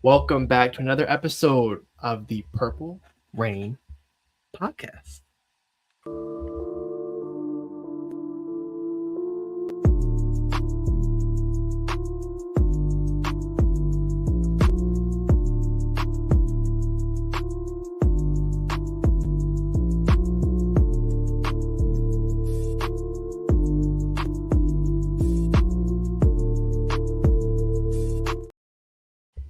Welcome back to another episode of the Purple Rain podcast.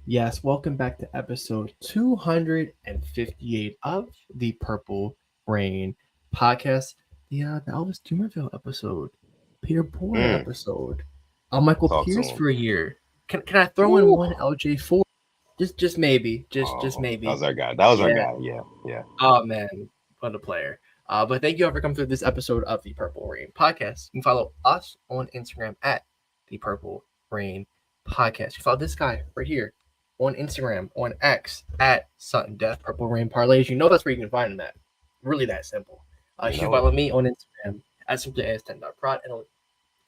Yes, welcome back to episode 258 of the Purple Rain podcast. The Elvis Dumerville episode, Peter Porter Mm, episode, Michael talk to Pierce him. for a year. Can I throw in Woo. one LJ4? Just maybe, just Oh, that maybe. was our guy. That was our Yeah. guy. Yeah, yeah. Oh man, what a player. But thank you all for coming through this episode of the Purple Rain podcast. You can follow us on Instagram at the Purple Rain podcast. You follow this guy right here on Instagram, on X at Sutton Death Purple Rain Parlays. You know that's where you can find him at. Really that simple. You You can know it. follow me on Instagram at simplyas10.prod and on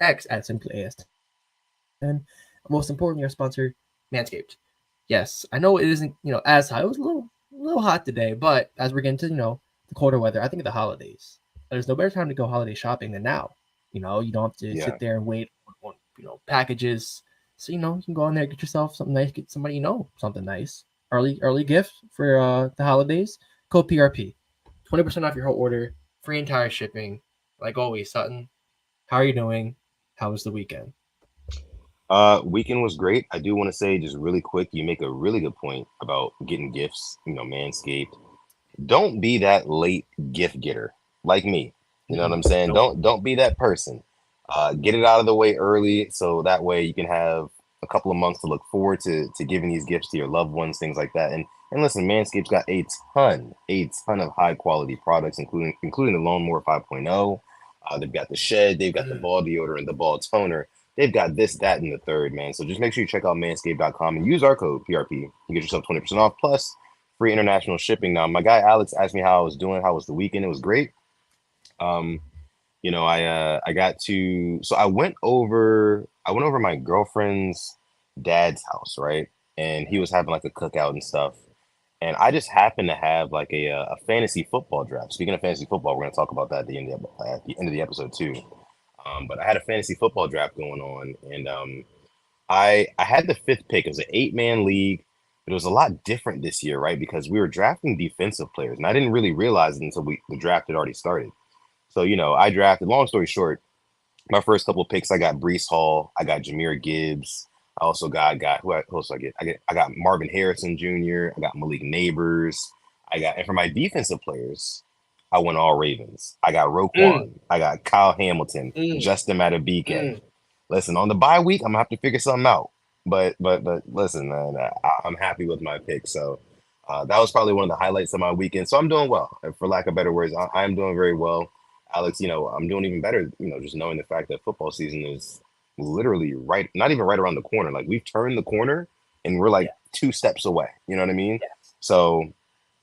X at simplyas10. And most importantly, our sponsor, Manscaped. Yes, I know it isn't, as high. It was a little hot today, but as we're getting to, the colder weather, I think of the holidays. There's no better time to go holiday shopping than now. You don't have to Yeah. sit there and wait on, packages. So, you can go in there, get yourself something nice, get somebody something nice. Early gift for the holidays. Code PRP. 20% off your whole order, free entire shipping. Like always, Sutton, how are you doing? How was the weekend? Weekend was great. I do want to say just really quick, you make a really good point about getting gifts, Manscaped. Don't be that late gift getter like me. You know what I'm saying? Nope. Don't be that person. Get it out of the way early so that way you can have a couple of months to look forward to giving these gifts to your loved ones, things like that. And listen, Manscaped's got a ton of high quality products, including the Lawnmower 5.0. They've got the shed, they've got the ball deodorant, the ball toner. They've got this, that, and the third, man. So just make sure you check out manscaped.com and use our code PRP. You get yourself 20% off plus free international shipping. Now, my guy Alex asked me how I was doing. How was the weekend? It was great. Um, I got to so I went over my girlfriend's dad's house, right? And he was having like a cookout and stuff. And I just happened to have like a fantasy football draft. Speaking of fantasy football, we're gonna talk about that at the end of the episode too. But I had a fantasy football draft going on, and I had the fifth pick. It was an 8-man league. But it was a lot different this year, right? Because we were drafting defensive players, and I didn't really realize it until the draft had already started. So I drafted. Long story short, my first couple of picks, I got Brees Hall, I got Jameer Gibbs. I also got who else did I get? I got Marvin Harrison Jr. I got Malik Neighbors. And for my defensive players, I went all Ravens. I got Mm, Roquan. I got Kyle Hamilton, mm, Justin Matabike. mm. Listen, on the bye week, I'm gonna have to figure something out. But listen, man, I'm happy with my pick. So that was probably one of the highlights of my weekend. So I'm doing well. For lack of better words, I'm doing very well. Alex, I'm doing even better, just knowing the fact that football season is literally right, not even right around the corner. Like we've turned the corner and we're Yeah, like 2 steps away. You know what I mean? yeah. So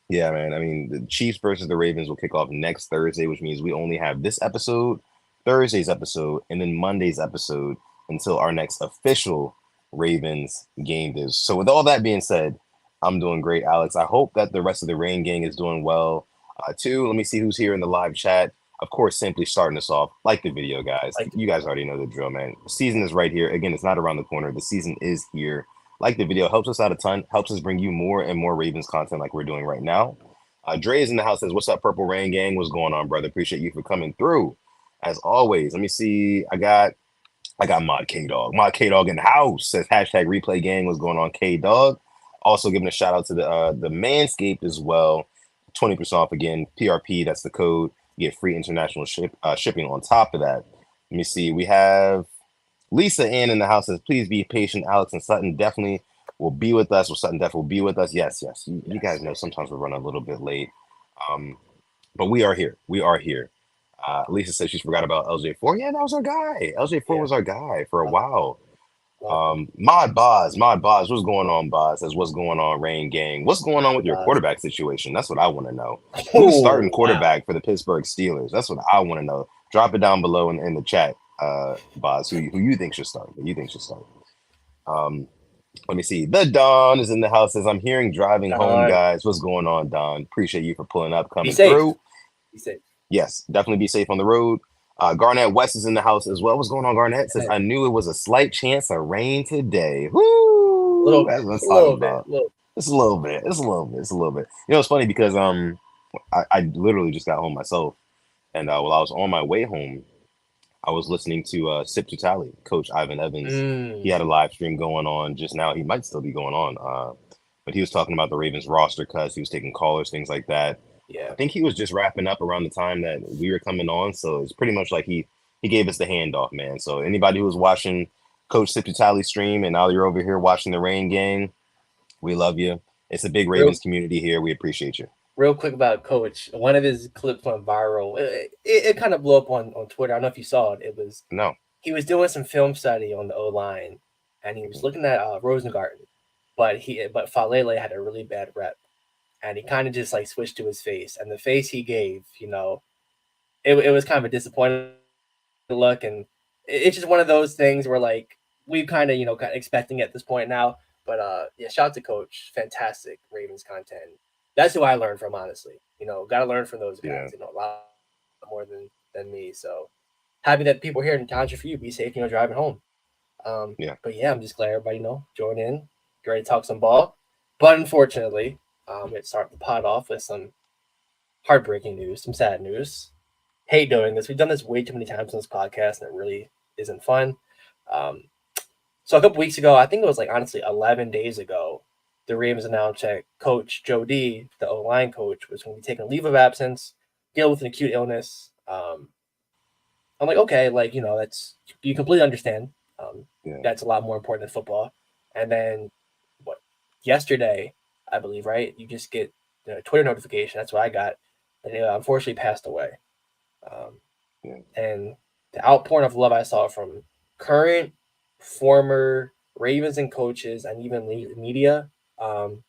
yeah, man. I mean, the Chiefs versus the Ravens will kick off next Thursday, which means we only have this episode, Thursday's episode, and then Monday's episode until our next official Ravens game is. So with all that being said, I'm doing great, Alex. I hope that the rest of the Rain gang is doing well too. Let me see who's here in the live chat. Of course, simply starting us off, like the video, guys. Like, You guys already know the drill, man. The season is right here. Again, it's not around the corner. The season is here. Like the video, helps us out a ton, helps us bring you more and more Ravens content like we're doing right now. Dre is in the house, says, "What's up, Purple Rain Gang? What's going on, brother? Appreciate you for coming through. As always, let me see. I got Mod K Dog. Mod K Dog in the house says hashtag replay gang. What's going on, K Dog? Also giving a shout out to the Manscaped as well. 20% off again. PRP, that's the code. You get free international shipping on top of that. Let me see. We have Lisa Ann in the house says, please be patient. Alex and Sutton definitely will be with us. Or Sutton definitely will be with us. Yes, yes. You guys yes, know yes, yes. sometimes we run a little bit late. Um, but we are here. We are here. Lisa says she's forgot about LJ4. Yeah, that was our guy. LJ4 Yeah. was our guy for a Welcome, while. welcome. Mod Boz, what's going on, Boz? Says, what's going on, Rain Gang? What's going on with your Buzz. quarterback situation? That's what I want to know. Who's starting Oh, wow. quarterback for the Pittsburgh Steelers? That's what I want to know. Drop it down below in the chat, Boz. Who you think should start? Who you think should start? Um, Let me see. The Don is in the house as I'm hearing driving home, Don, guys. What's going on, Don? Appreciate you for pulling up, be coming safe. through. Be safe. Yes, definitely be safe on the road. Garnett West is in the house as well. What's going on, Garnett? Says, A I knew it was a slight chance of rain today. Woo! little, That's what I'm just a talking little bit. about. Little. It's a little bit. It's a little bit. It's a little bit. You know, it's funny because I literally just got home myself, and while I was on my way home, I was listening to Sip to Tally, Coach Ivan Evans. He had a Mm, live stream going on just now. He might still be going on, but he was talking about the Ravens roster cuts. He was taking callers, things like that. I yeah. think he was just wrapping up around the time that we were coming on, so it's pretty much like he gave us the handoff, man. So anybody who was watching Coach Sip to Tally stream, and now you're over here watching the Rain Gang, we love you. It's a big Real, Ravens community here. We appreciate you. real quick about Coach. One of his clips went viral. It kind of blew up on Twitter. I don't know if you saw it. It was No. he was doing some film study on the O line, and he was looking at Rosengarten, but Falele had a really bad rep, and he kind of just like switched to his face, and the face he gave, it was kind of a disappointing look, and it's just one of those things where like we kind of kind of expecting at this point now. But yeah, shout out to Coach, fantastic Ravens content. That's who I learned from, honestly. Got to learn from those Yeah. guys. A lot more than me. So happy that people here in township for you. Be safe, driving home. Yeah. But yeah, I'm just glad everybody join in, get ready to talk some ball. But unfortunately, let's start the pot off with some heartbreaking news, some sad news. Hate doing this. We've done this way too many times on this podcast, and it really isn't fun. Um, so a couple weeks ago, I think it was like honestly 11 days ago, the Ravens announced that Coach Joe D, the O line coach, was going to be taking a leave of absence, deal with an acute illness. I'm like, okay, like that's you completely understand. Um, Yeah. that's a lot more important than football. And then what? Yesterday, I believe, right? You just get the Twitter notification. That's what I got. And he unfortunately passed away. Um, Yeah. and the outpouring of love I saw from current, former Ravens and coaches, and even media. Um,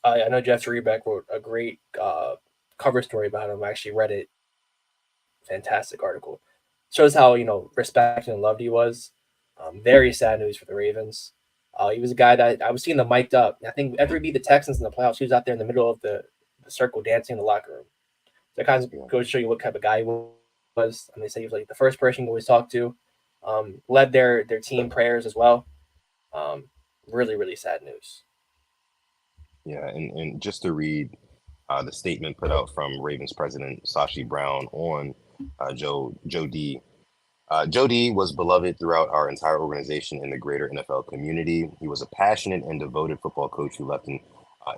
I know Jeff Rebeck wrote a great cover story about him. I actually read it. Fantastic article. Shows how respected and loved he was. Very sad news for the Ravens. He was a guy that I was seeing them mic'd up. I think after we beat the Texans in the playoffs, he was out there in the middle of the circle dancing in the locker room. So it kind of Yeah. goes to show you what type of guy he was. And they say he was like the first person you always talk to. Led their team prayers as well. Um, really, really sad news. Yeah. And just to read the statement put out from Ravens president Sashi Brown on Joe D. Joe D was beloved throughout our entire organization and the greater NFL community. He was a passionate and devoted football coach who left an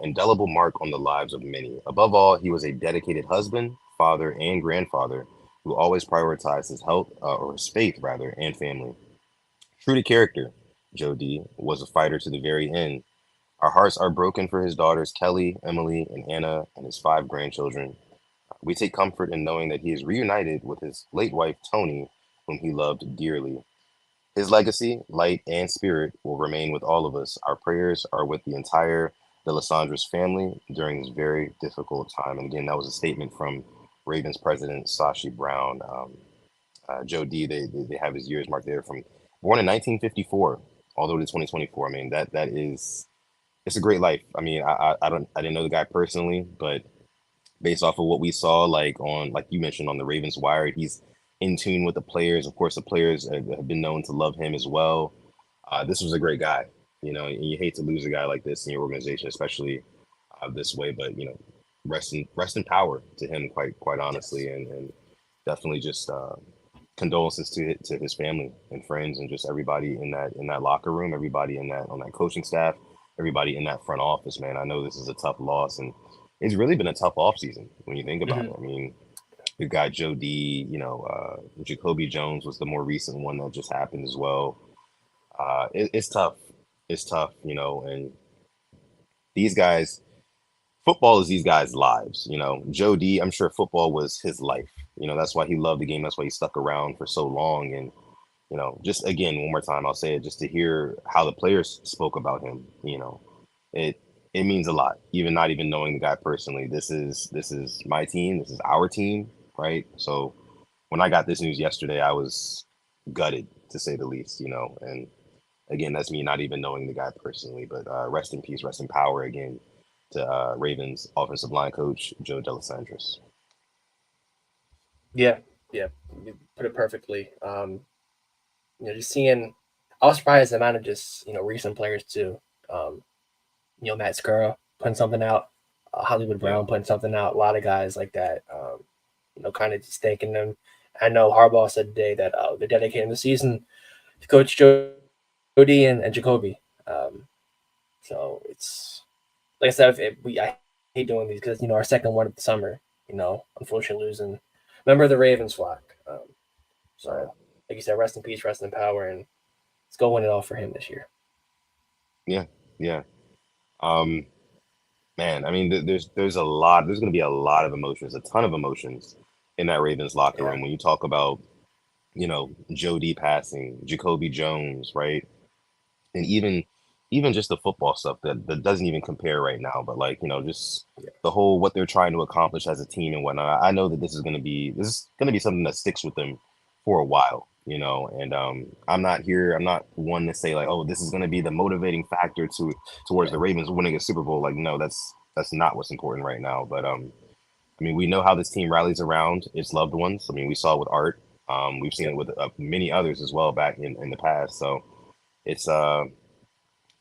indelible mark on the lives of many. Above all, he was a dedicated husband, father, and grandfather who always prioritized his health, or his faith rather, and family. True to character, Joe D was a fighter to the very end. Our hearts are broken for his daughters Kelly, Emily, and Anna, and his five grandchildren. We take comfort in knowing that he is reunited with his late wife, Tony, whom he loved dearly. His legacy, light, and spirit will remain with all of us. Our prayers are with the entire De Lissandre's family during this very difficult time. And again, that was a statement from Ravens president Sashi Brown. Joe D, they have his years marked there from born in 1954 all the way to 2024. I mean, that is it's a great life. I mean, I didn't know the guy personally, but based off of what we saw, like on like you mentioned on the Ravens Wired, he's in tune with the players. Of course, the players have been known to love him as well. This was a great guy, and you hate to lose a guy like this in your organization, especially this way. But rest in power to him, quite Yes. honestly, and definitely just condolences to his family and friends and just everybody in that locker room, everybody in that on that coaching staff, everybody in that front office. Man, I know this is a tough loss, and it's really been a tough off season when you think about Mm-hmm. it. I mean, we've got Joe D. Jacoby Jones was the more recent one that just happened as well. It's tough. It's tough, and these guys, football is these guys' lives. Joe D. I'm sure football was his life. That's why he loved the game. That's why he stuck around for so long. And just again, one more time, I'll say it just to hear how the players spoke about him. It it means a lot. Even not even knowing the guy personally. This is my team. This is our team, right? So when I got this news yesterday, I was gutted to say the least. And Again, that's me not even knowing the guy personally, but rest in peace, rest in power again to Ravens offensive line coach Joe Delisandris. Yeah, yeah, you put it perfectly. Just seeing, I was surprised the amount of just recent players too. Um, Matt Skura putting something out, Hollywood Yeah, Brown putting something out. A lot of guys like that. Kind of just thanking them. I know Harbaugh said today that they're dedicating the season to Coach Jody and Jacoby. So it's like I said, I hate doing these because our second one of the summer, unfortunately losing. Remember the Ravens flock. So right. like you said, rest in peace, rest in power, and let's go win it all for him this year. Yeah, yeah. Um, Man, I mean, there's a lot. There's going to be a lot of emotions, a ton of emotions in that Ravens locker Yeah, room when you talk about, Jody passing, Jacoby Jones, right? And even just the football stuff that doesn't even compare right now, but like, just yeah, the whole what they're trying to accomplish as a team and whatnot. I know that this is gonna be something that sticks with them for a while, and I'm not one to say like, oh, this is gonna be the motivating factor towards yeah, the Ravens winning a Super Bowl. Like, no, that's not what's important right now. But I mean, we know how this team rallies around its loved ones. I mean, we saw it with Art. We've seen yep. it with many others as well back in the past. So it's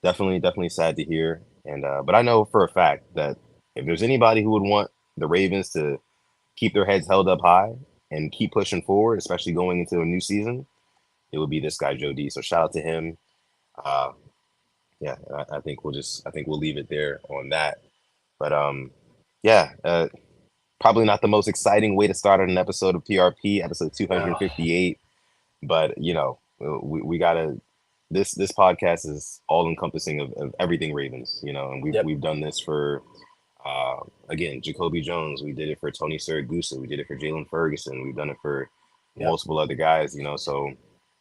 definitely sad to hear. And but I know for a fact that if there's anybody who would want the Ravens to keep their heads held up high and keep pushing forward, especially going into a new season, it would be this guy Joe D. So shout out to him. Uh, yeah, I think I think we'll leave it there on that. But yeah, probably not the most exciting way to start an episode of PRP, episode No, 258. But we gotta this podcast is all encompassing of everything Ravens, and yep, we've done this for again Jacoby Jones, we did it for Tony Siragusa, we did it for Jalen Ferguson, we've done it for yep. multiple other guys, so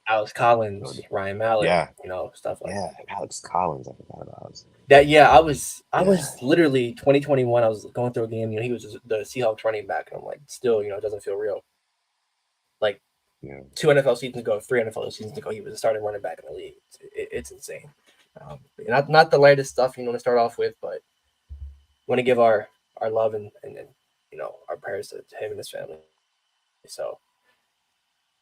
Alex you know, Collins, Ryan Mallett, yeah, stuff like yeah, Alex Collins, I forgot about Alex. that. Yeah, I was Yeah, literally 2021. I was going through a game. He was the Seahawks running back, and I'm like, still, it doesn't feel real. Like yeah, 2 NFL seasons ago, 3 NFL seasons ago, he was a starting running back in the league. It's insane. Not the lightest stuff, to start off with, but want to give our love and our prayers to him and his family. So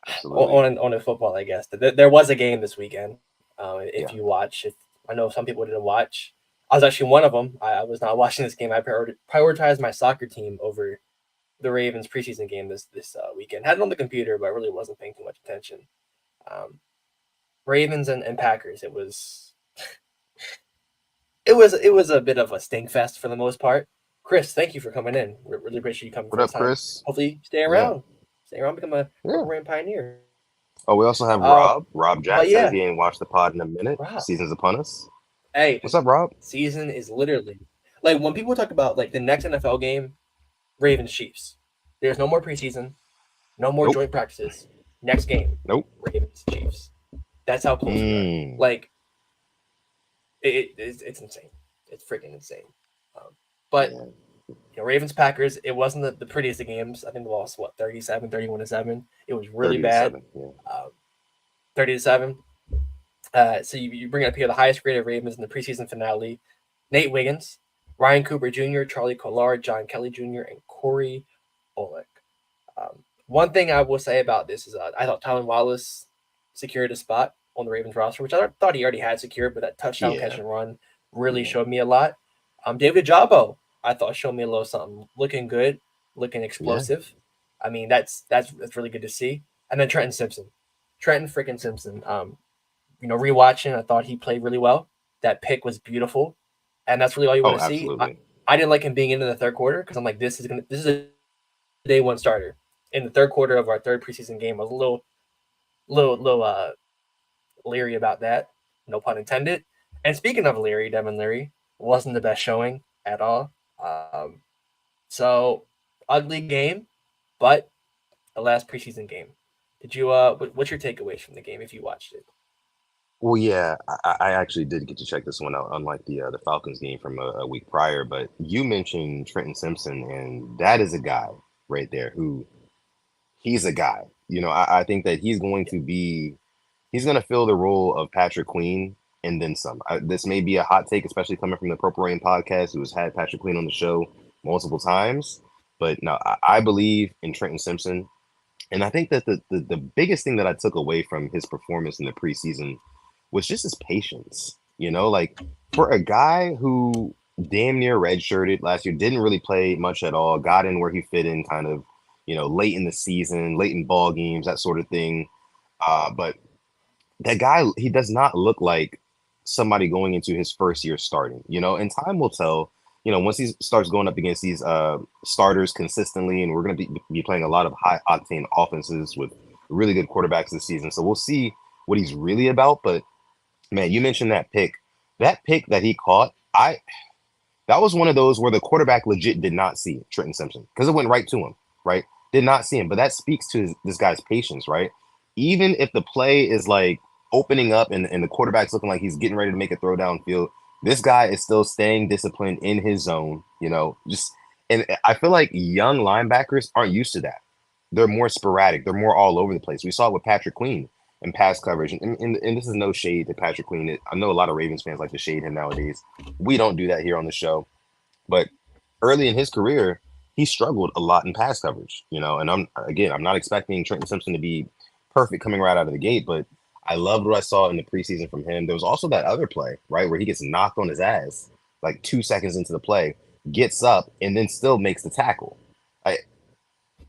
absolutely, on football, I guess there was a game this weekend. If you yeah, watch, if I know some people didn't watch, I was actually one of them. I was not watching this game. I prioritized my soccer team over the Ravens preseason game this weekend. Had it on the computer, but I really wasn't paying too much attention. Um, Ravens and Packers. It was a bit of a stink fest for the most part. Chris, thank you for coming in. Really appreciate you coming what first up, time. Chris? Hopefully, stay Yeah, around. Stay around, become a yeah. Purple Rain pioneer. Oh, we also have Rob But Jack says yeah, he ain't watched the pod in a minute, Rob. season's upon us. Hey, What's up, Rob? season is literally like when people talk about like the next NFL game, Ravens Chiefs. There's no more preseason, no more Nope, joint practices. Next game, nope. Ravens Chiefs. That's how close we are. Mm, Like it's insane. It's freaking insane. Um, but yeah, Ravens Packers. It wasn't the prettiest of games. I think we lost 37, 31-7. It was really 30 to bad. 7. Yeah. 30-7. So you bring up here the highest graded Ravens in the preseason finale: Nate Wiggins, Ryan Cooper Jr., Charlie Collard, John Kelly Jr., and Corey Oleg. One thing I will say about this is I thought Tylen Wallace secured a spot on the Ravens roster, which I thought he already had secured, but that touchdown catch Yeah. and run really Yeah. showed me a lot. David Jabo, I thought showed me a little something, looking good, looking Yeah. explosive. I mean, that's really good to see. And then Trenton freaking Simpson. Rewatching, I thought he played really well. That pick was beautiful, and that's really all you want Oh, to see. absolutely. I didn't like him being into the third quarter because I'm like, this is a day one starter in the third quarter of our third preseason game. I was a little leery about that. No pun intended. And speaking of Leary, Devin Leary wasn't the best showing at all. So ugly game, but the last preseason game. Did you what's your takeaways from the game if you watched it? Well, yeah, I actually did get to check this one out, unlike the Falcons game from a week prior. But you mentioned Trenton Simpson, and that is a guy right there who he's a guy. I think that he's going Yeah, to be He's going to fill the role of Patrick Queen and then some. This may be a hot take, especially coming from the Purple Rain podcast, who has had Patrick Queen on the show multiple times. But no, I believe in Trenton Simpson. And I think that the biggest thing that I took away from his performance in the preseason was just his patience. You know, like for a guy who damn near redshirted last year, didn't really play much at all, got in where he fit in kind of, late in the season, late in ball games, that sort of thing. But that guy, he does not look like somebody going into his first year starting, and time will tell, once he starts going up against these starters consistently, and we're going to be playing a lot of high octane offenses with really good quarterbacks this season. So we'll see what he's really about. But man, you mentioned that pick that he caught. That was one of those where the quarterback legit did not see Trenton Simpson because it went right to him, right? Did not see him. But that speaks to this guy's patience, right? Even if the play is like opening up and the quarterback's looking like he's getting ready to make a throw downfield, this guy is still staying disciplined in his zone, and I feel like young linebackers aren't used to that. They're more sporadic. They're more all over the place. We saw it with Patrick Queen and pass coverage. And this is no shade to Patrick Queen. I know a lot of Ravens fans like to shade him nowadays. We don't do that here on the show. But early in his career, he struggled a lot in pass coverage, and I'm not expecting Trenton Simpson to be perfect coming right out of the gate, but I loved what I saw in the preseason from him. There was also that other play, right, where he gets knocked on his ass like 2 seconds into the play, gets up, and then still makes the tackle.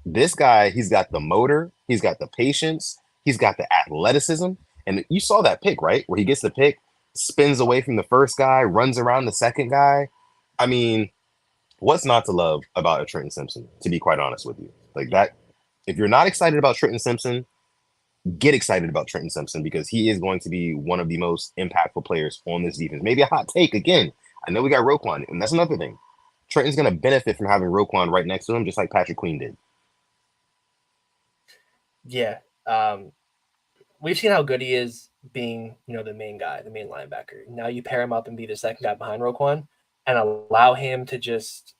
This guy, he's got the motor, he's got the patience, he's got the athleticism. And you saw that pick, right? Where he gets the pick, spins away from the first guy, runs around the second guy. I mean, what's not to love about a Trenton Simpson, to be quite honest with you? Like that, if you're not excited about Trenton Simpson, get excited about Trenton Simpson because he is going to be one of the most impactful players on this defense. Maybe a hot take again. I know we got Roquan, and that's another thing. Trenton's going to benefit from having Roquan right next to him, just like Patrick Queen did. Yeah. We've seen how good he is being, the main guy, the main linebacker. Now you pair him up and be the second guy behind Roquan and allow him to just,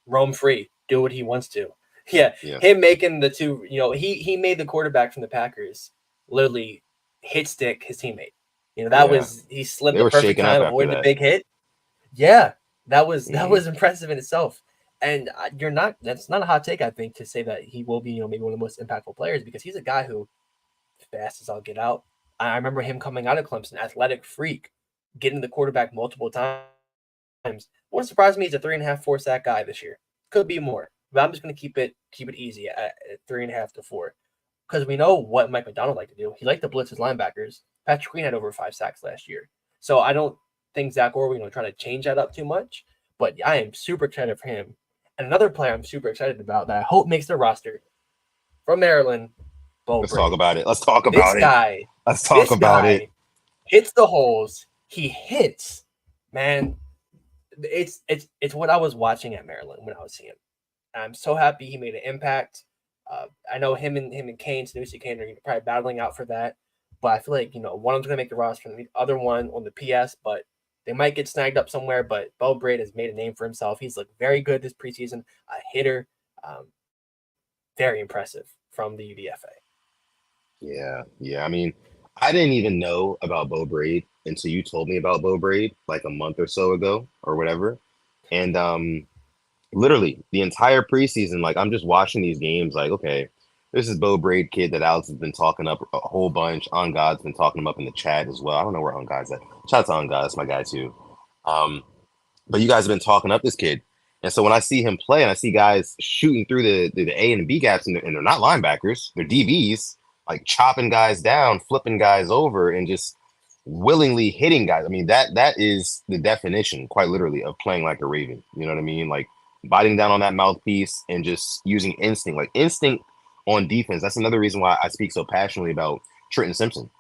roam free, do what he wants to. Yeah. Him making the two, he made the quarterback from the Packers literally hit stick his teammate. He slipped the perfect time, avoided the big hit. Yeah. That was impressive in itself. And that's not a hot take, I think, to say that he will be, maybe one of the most impactful players because he's a guy who, fast as I'll get out. I remember him coming out of Clemson, athletic freak, getting the quarterback multiple times. Wouldn't surprise me he's a 3.5, 4 sack guy this year. Could be more, but I'm just going to keep it easy at 3.5 to 4 because we know what Mike McDonald liked to do. He liked to blitz his linebackers. Patrick Queen had over 5 sacks last year, so I don't think Zach Orr try to change that up too much. But I am super excited for him. And another player I'm super excited about that I hope makes the roster from Maryland. Let's talk about it. Let's talk about it. Let's talk about it. Hits the holes. He hits, man. It's what I was watching at Maryland when I was seeing him. I'm so happy he made an impact. I know him and Kane, Sanusi Kane, are probably battling out for that. But I feel like one of them's gonna make the roster, and the other one on the PS. But they might get snagged up somewhere. But Bo Braid has made a name for himself. He's looked very good this preseason. A hitter, very impressive from the UDFA. Yeah. I mean, I didn't even know about Bo Braid until you told me about Bo Braid like a month or so ago or whatever. And literally the entire preseason, like I'm just watching these games like, okay, this is Bo Braid kid that Alex has been talking up a whole bunch. On God's been talking him up in the chat as well. I don't know where On God's at. Shout out to On God, that's my guy too. But you guys have been talking up this kid. And so when I see him play and I see guys shooting through the A and B gaps and they're not linebackers, they're DBs, like chopping guys down, flipping guys over, and just willingly hitting guys. I mean, that is the definition, quite literally, of playing like a Raven. You know what I mean? Like biting down on that mouthpiece and just using instinct. Like instinct on defense. That's another reason why I speak so passionately about Trenton Simpson.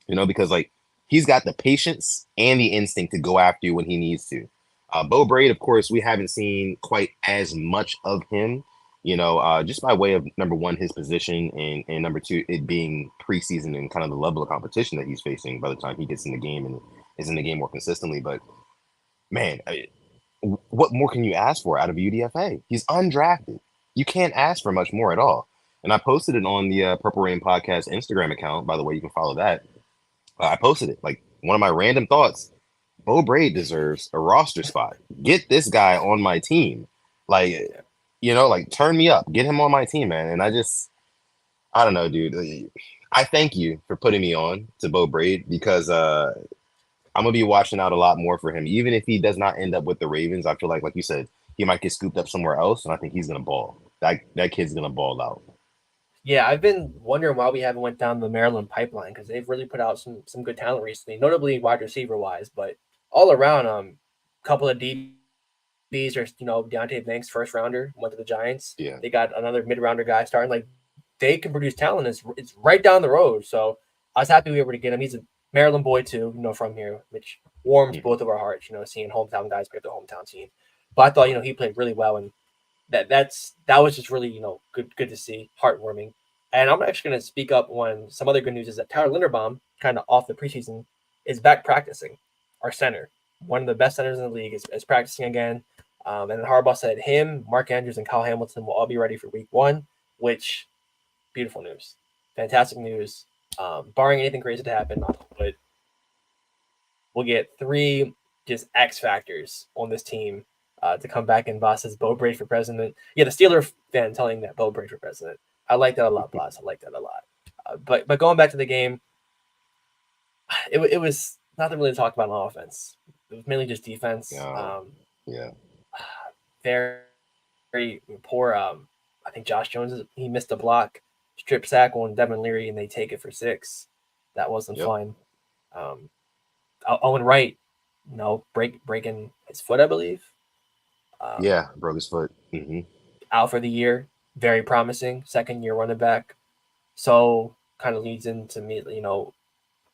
Because like he's got the patience and the instinct to go after you when he needs to. Bo Braid, of course, we haven't seen quite as much of him, just by way of number one, his position, and number two, it being preseason and kind of the level of competition that he's facing by the time he gets in the game and is in the game more consistently. But man, what more can you ask for out of UDFA? He's undrafted. You can't ask for much more at all. and I posted it on the Purple Rain Podcast Instagram account. By the way, you can follow that. I posted it like one of my random thoughts. Bo Braid deserves a roster spot. Get this guy on my team. Like, Yeah. like turn me up. Get him on my team, man. And I don't know, dude. I thank you for putting me on to Bo Braid because I'm gonna be watching out a lot more for him. Even if he does not end up with the Ravens, I feel like you said, he might get scooped up somewhere else, and I think he's gonna ball. That kid's gonna ball out. Yeah, I've been wondering why we haven't went down the Maryland pipeline because they've really put out some good talent recently, notably wide receiver wise, but all around, couple of DBs or Deontay Banks first rounder went to the Giants. Yeah. They got another mid rounder guy starting. Like they can produce talent. It's right down the road. So I was happy we were able to get him. He's a Maryland boy too, from here, which warms Mhm. both of our hearts. Seeing hometown guys pick up the hometown team. But I thought he played really well and that was just really good to see, heartwarming. And I'm actually going to speak up on some other good news is that Tyler Linderbaum, kind of off the preseason, is back practicing. Our center, one of the best centers in the league, is practicing again. And then Harbaugh said him, Mark Andrews, and Kyle Hamilton will all be ready for week one, which beautiful news, fantastic news. Barring anything crazy to happen, but we'll get three just X factors on this team to come back and Boss says Bo Braid for president. Yeah, the Steeler fan telling that Bo Braid for president. I like that a lot, Boss. I like that a lot. But going back to the game, it was nothing really to talk about on offense. It was mainly just defense. Yeah. Yeah. Very, very poor. I think Josh Jones he missed a block, strip sack on Devin Leary, and they take it for 6. That wasn't Yep. fun. Um, Owen Wright, breaking his foot, I believe. Um, Yeah. Broke his foot. Out for the year, very promising, second year running back. So kind of leads into me,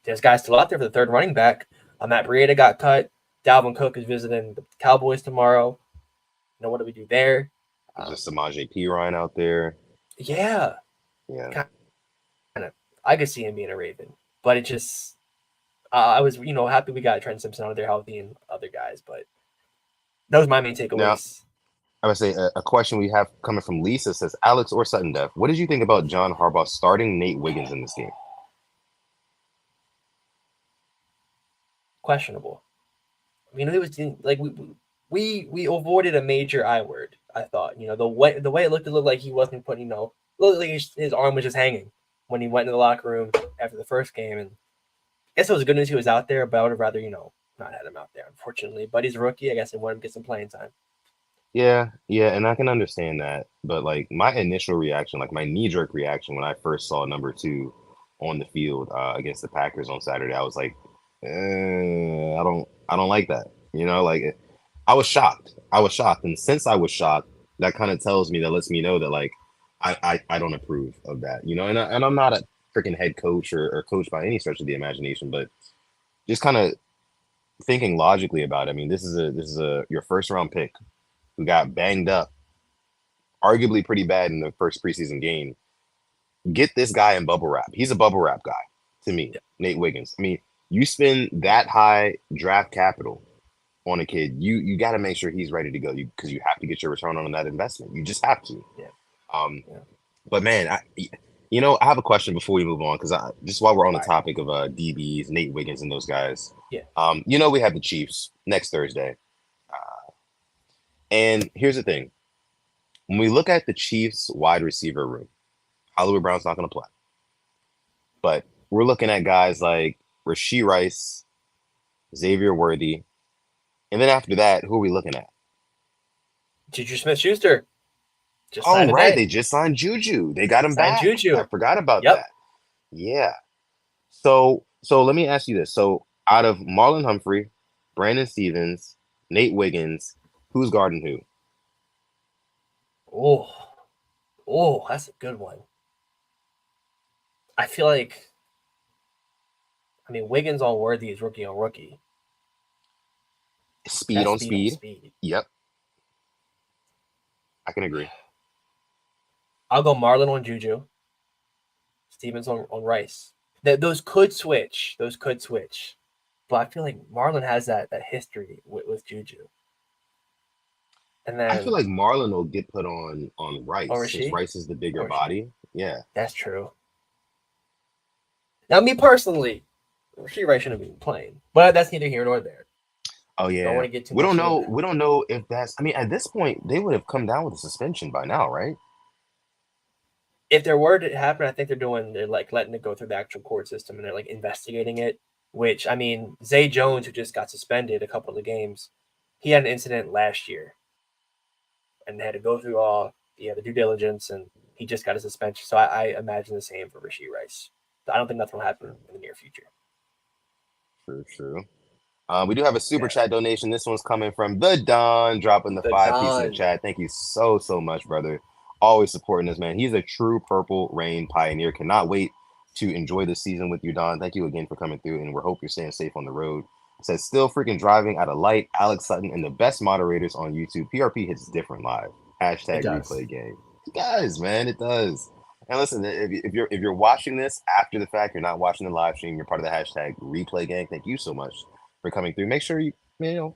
there's guys still out there for the third running back. Matt Breida got cut. Dalvin Cook is visiting the Cowboys tomorrow. What do we do there? There's Um, just Samaje Perine out there. yeah, Yeah. kind of. I could see him being a Raven, but it just I was happy we got Trent Simpson out there healthy and other guys, but that was my main Now, takeaways. I would say a question we have coming from Lisa says, Alex or Sutton Def, what did you think about John Harbaugh starting Nate Wiggins in this game? Questionable. It was like we avoided a major I word. I thought the way it looked like he wasn't putting looked like his arm was just hanging when he went into the locker room after the first game. And I guess it was good news he was out there, but I would have rather not had him out there, unfortunately. But he's a rookie. I guess I wanted him to get some playing time. Yeah, and I can understand that. But like my initial reaction, like my knee-jerk reaction when I first saw number 2 on the field against the Packers on Saturday, I was like, I don't like that. Like I was shocked. And since I was shocked, that kind of tells me that lets me know that like I don't approve of that. And I'm not a freaking head coach or coach by any stretch of the imagination, but just kind of thinking logically about it. I mean, this is a your first round pick who got banged up, arguably pretty bad in the first preseason game. Get this guy in bubble wrap. He's a bubble wrap guy to me, Yeah, Nate Wiggins. I mean, you spend that high draft capital on a kid, you got to make sure he's ready to go because you have to get your return on that investment. You just have to. yeah, Um, yeah. but man, I have a question before we move on because just while we're on the All right. topic of DBs, Nate Wiggins and those guys, Yeah. we have the Chiefs next Thursday, and here's the thing: when we look at the Chiefs wide receiver room, Hollywood Brown's not going to play, but we're looking at guys like Rashee Rice, Xavier Worthy, and then after that, who are we looking at? Juju Smith-Schuster just Oh, signed right. today. They just signed Juju. They got him Signed back. I Juju. forgot about Yep. that. Yeah. So let me ask you this. So out of Marlon Humphrey, Brandon Stevens, Nate Wiggins, who's guarding who? Oh, that's a good one. I feel like Wiggins on Worthy is rookie on rookie. Speed That's on speed on speed. speed. Yep. I can agree. I'll go Marlon on Juju. Stevens on Rice. Those could switch. But I feel like Marlon has that history with Juju. And I feel then like Marlon will get put on on Rice since Rasheed Rice is the bigger or Rasheed. body. Yeah. That's true. Now, me personally, Rasheed Rice shouldn't be playing, but that's neither here nor there. Oh Don't want yeah. to get too We don't much into know. that. We don't know if that's. I mean, at this point, they would have come down with a suspension by now, right? If there were to happen, I think they're like letting it go through the actual court system and they're like investigating it. Which I mean, Zay Jones, who just got suspended a couple of games, he had an incident last year and had to go through all the due diligence, and he just got a suspension. So I imagine the same for Rasheed Rice. I don't think nothing will happen in the near future. True. True. We do have a super Yeah, chat donation. This one's coming from the Don, dropping the the 5 piece in the Don. chat. Thank you so much, brother. Always supporting this man. He's a true Purple Rain pioneer. Cannot wait to enjoy the season with you, Don. Thank you again for coming through, and we hope you're staying safe on the road. It says still freaking driving at a light. Alex Sutton and the best moderators on YouTube. PRP hits different live. It Hashtag does. replay game. It does, man. It does. And listen, if you're watching this after the fact, you're not watching the live stream. You're part of the hashtag replay gang. Thank you so much for coming through. Make sure you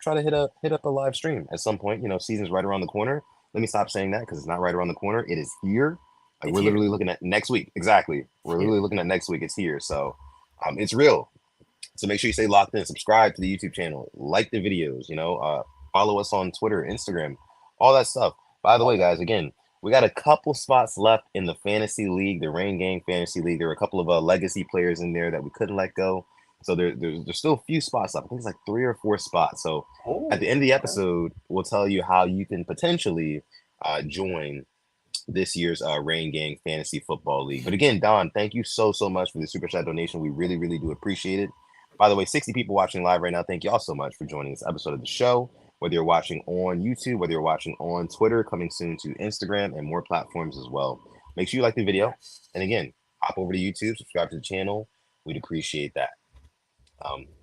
try to hit up a live stream at some point. Season's right around the corner. Let me stop saying that because it's not right around the corner. It is here. Like It's we're here. literally looking at next week. Exactly. It's We're here. literally looking at next week. It's here. So it's real. So make sure you stay locked in. Subscribe to the YouTube channel. Like the videos. Follow us on Twitter, Instagram, all that stuff. By the All way, that. guys, again, we got a couple spots left in the fantasy league, the Rain Gang Fantasy League. There were a couple of legacy players in there that we couldn't let go. So there's still a few spots left. I think it's like 3 or 4 spots. So at Oh, the end of the okay. episode, we'll tell you how you can potentially join this year's Rain Gang Fantasy Football League. But again, Don, thank you so much for the super chat donation. We really do appreciate it. By the way, 60 people watching live right now. Thank you all so much for joining this episode of the show. Whether you're watching on YouTube, whether you're watching on Twitter, coming soon to Instagram and more platforms as well. Make sure you like the video. Yes. And again, hop over to YouTube, subscribe to the channel. We'd appreciate that.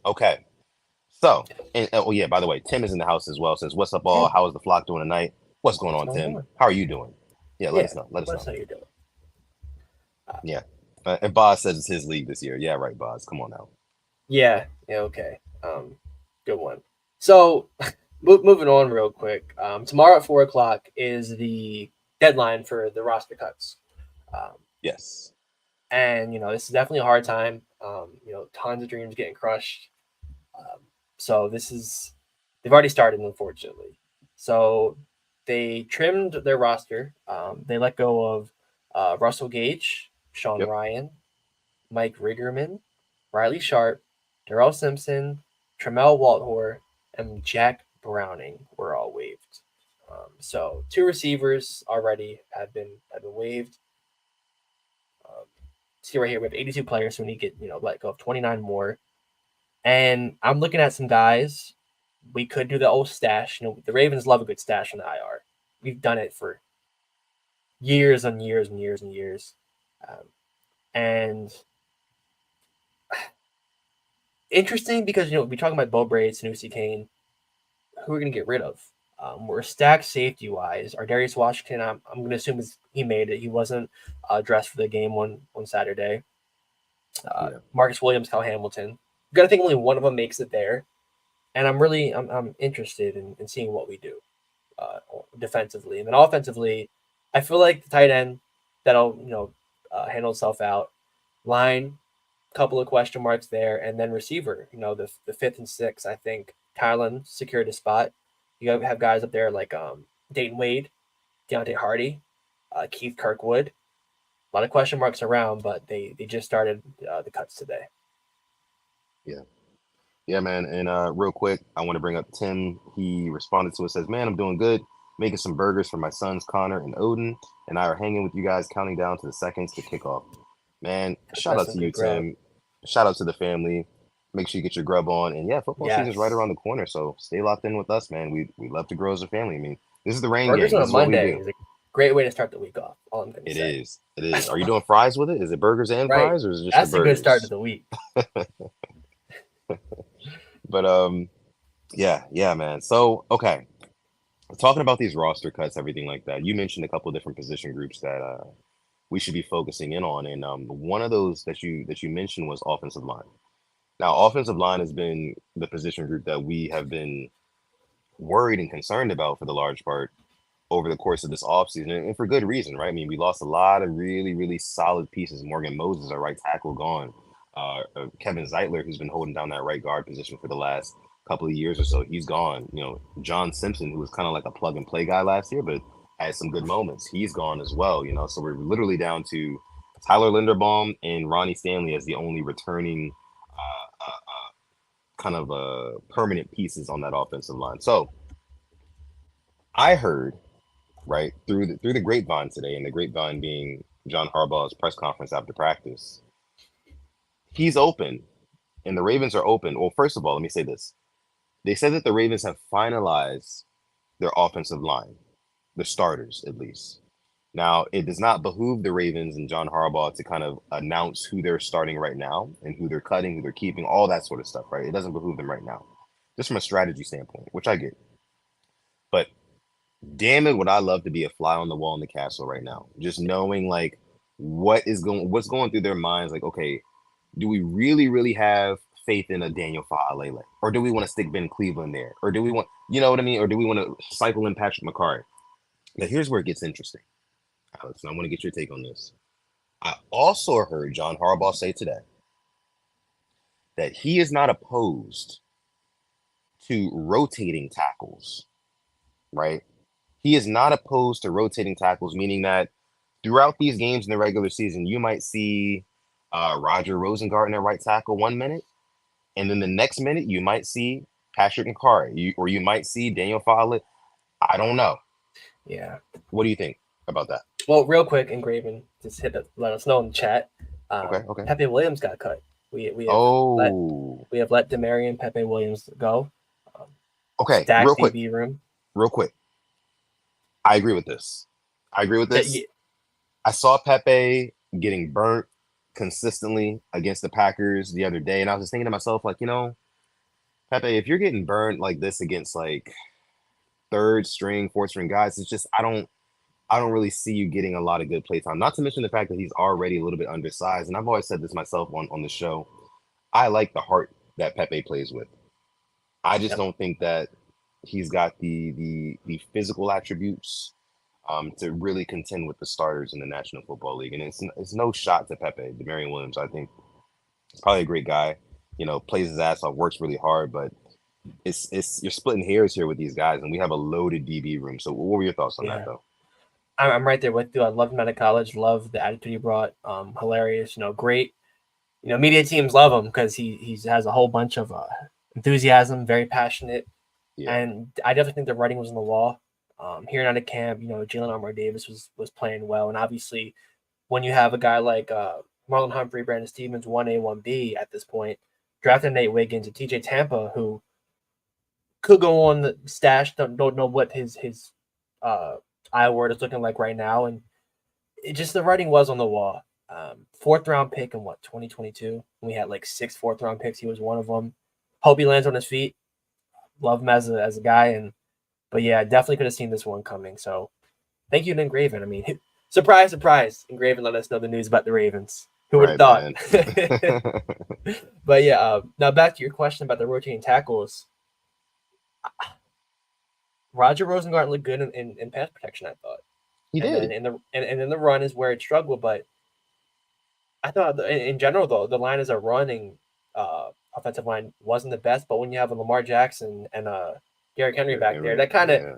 Okay. So, and oh yeah, by the way, Tim is in the house as well. Says, "What's up, all? Tim, How is the flock doing tonight? What's going what's on, going Tim? on? How are you doing? Yeah, let Yeah. us know. Let us Let know. us know how you're doing. Uh, Yeah, and Boz says it's his league this year. Yeah, right, Boz. Come on now. yeah. Yeah. Okay. Good one. So, moving on real quick. Tomorrow at 4 o'clock is the deadline for the roster cuts. Um, Yes. and this is definitely a hard time. Tons of dreams getting crushed. Um, so they've already started, unfortunately. So they trimmed their roster. They let go of Russell Gage, Sean Yep. Ryan, Mike Riggerman, Riley Sharp, Darrell Simpson, Tremel Walthor, and Jack Browning were all waived. So 2 receivers already have been waived. Um, See right here, we have 82 players, so we need to get let go of 29 more. And I'm looking at some guys. We could do the old stash. The Ravens love a good stash on the IR. We've done it for years and years and years and years. Um, and interesting because we're talking about Bo Braid, Sanusi Kane. Who are we going to get rid of? We're stacked safety wise. Our Darius Washington, I'm going to assume he made it. He wasn't dressed for the game on Saturday. Yeah. Marcus Williams, Kyle Hamilton. Got to think only one of them makes it there. And I'm interested in seeing what we do defensively, and then offensively, I feel like the tight end that'll handle itself out. Line, couple of question marks there, and then receiver. The fifth and sixth. I think Tylen secured a spot. You have guys up there like Dayton Wade, Deontay Hardy, Keith Kirkwood. A lot of question marks around, but they just started the cuts today. Yeah. Yeah, man. And real quick, I want to bring up Tim. He responded to it, says, "Man, I'm doing good. Making some burgers for my sons, Connor and Odin, and I are hanging with you guys, counting down to the seconds to kick off." Man, shout That's out some to you, good grub. Tim. Shout out to the family. Make sure you get your grub on. And yeah, football season's right Yes. around the corner, so stay locked in with us, man. We love to grow as a family. I mean, this is the Rain Burgers Gang. on This a is what we Monday do. is a great way to start the week off. All I'm going to It say. is. It is. Are you doing fries with it? Is it burgers and Right. fries, or is it just the That's a good start to burgers? the week. But yeah, man. So okay, talking about these roster cuts, everything like that. You mentioned a couple of different position groups that we should be focusing in on, and one of those that you mentioned was offensive line. Now, offensive line has been the position group that we have been worried and concerned about for the large part over the course of this offseason, and for good reason, right? I mean, we lost a lot of really, really solid pieces. Morgan Moses, our right tackle, gone. Kevin Zeitler, who's been holding down that right guard position for the last couple of years or so, he's gone. You know, John Simpson, who was kind of like a plug and play guy last year, but had some good moments, he's gone as well. You know, so we're literally down to Tyler Linderbaum and Ronnie Stanley as the only returning kind of permanent pieces on that offensive line. So I heard right through the grapevine today, and the grapevine being John Harbaugh's press conference after practice, he's open, and the Ravens are open. Well, first of all, let me say this: they said that the Ravens have finalized their offensive line, the starters at least. Now, it does not behoove the Ravens and John Harbaugh to kind of announce who they're starting right now and who they're cutting, who they're keeping, all that sort of stuff, right? It doesn't behoove them right now, just from a strategy standpoint, which I get. But damn it, would I love to be a fly on the wall in the castle right now, just knowing like what's going through their minds. Like, okay, do we really, really have faith in a Daniel Faalele, or do we want to stick Ben Cleveland there, or do we want, you know what I mean, or do we want to cycle in Patrick McCarry? Now, here's where it gets interesting, Alex, and I want to get your take on this. I also heard John Harbaugh say today that he is not opposed to rotating tackles, right? He is not opposed to rotating tackles, meaning that throughout these games in the regular season, you might see Roger Rosengarten at right tackle 1 minute, and then the next minute you might see Patrick McCarry, or you might see Daniel Follett. I don't know. Yeah. What do you think about that? Well, real quick, Engraven, just let us know in the chat. Okay, okay. Pepe Williams got cut. We have let Oh, we have let Demarion Pepe Williams go. Um, okay. Stacked DB room. Real quick. I agree with this. I agree with this. Yeah, I saw Pepe getting burnt consistently against the Packers the other day, and I was just thinking to myself, like, you know, Pepe, if you're getting burnt like this against like third string, fourth string guys, it's just I don't really see you getting a lot of good play time. Not to mention the fact that he's already a little bit undersized, and I've always said this myself on the show. I like the heart that Pepe plays with. I just yep. don't think that he's got the physical attributes to really contend with the starters in the National Football League. And it's no shot to Pepe, Demarion Williams. I think he's probably a great guy. You know, plays his ass off, works really hard, but it's you're splitting hairs here with these guys, and we have a loaded DB room. So, what were your thoughts on that, Yeah. though? I'm right there with you. I loved him out of college. Love the attitude he brought. Hilarious. Great. Media teams love him because he has a whole bunch of enthusiasm. Very passionate. Yeah, And I definitely think the writing was on the wall. Hearing out of camp, Jalen Armour Davis was playing well, and obviously, when you have a guy like Marlon Humphrey, Brandon Stevens, 1A, 1B at this point, drafting Nate Wiggins and TJ Tampa, who could go on the stash. Don't know what his uh, Iowa word is looking like right now, and it just the writing was on the wall. Fourth round pick in 2022. We had like 6 fourth-round picks. He was one of them. Hope he lands on his feet. Love him as a guy, but yeah, definitely could have seen this one coming. So thank you to Engraven. I mean, surprise, surprise. Engraven let us know the news about the Ravens. Who would have right, thought? man. But yeah, now back to your question about the rotating tackles. Roger Rosengarten looked good in pass protection, I thought. He And then did. in the run is where it struggled. But I thought in general, though, the line as a running offensive line wasn't the best. But when you have a Lamar Jackson and Derrick Henry Derrick back there, Henry. that kind of Yeah,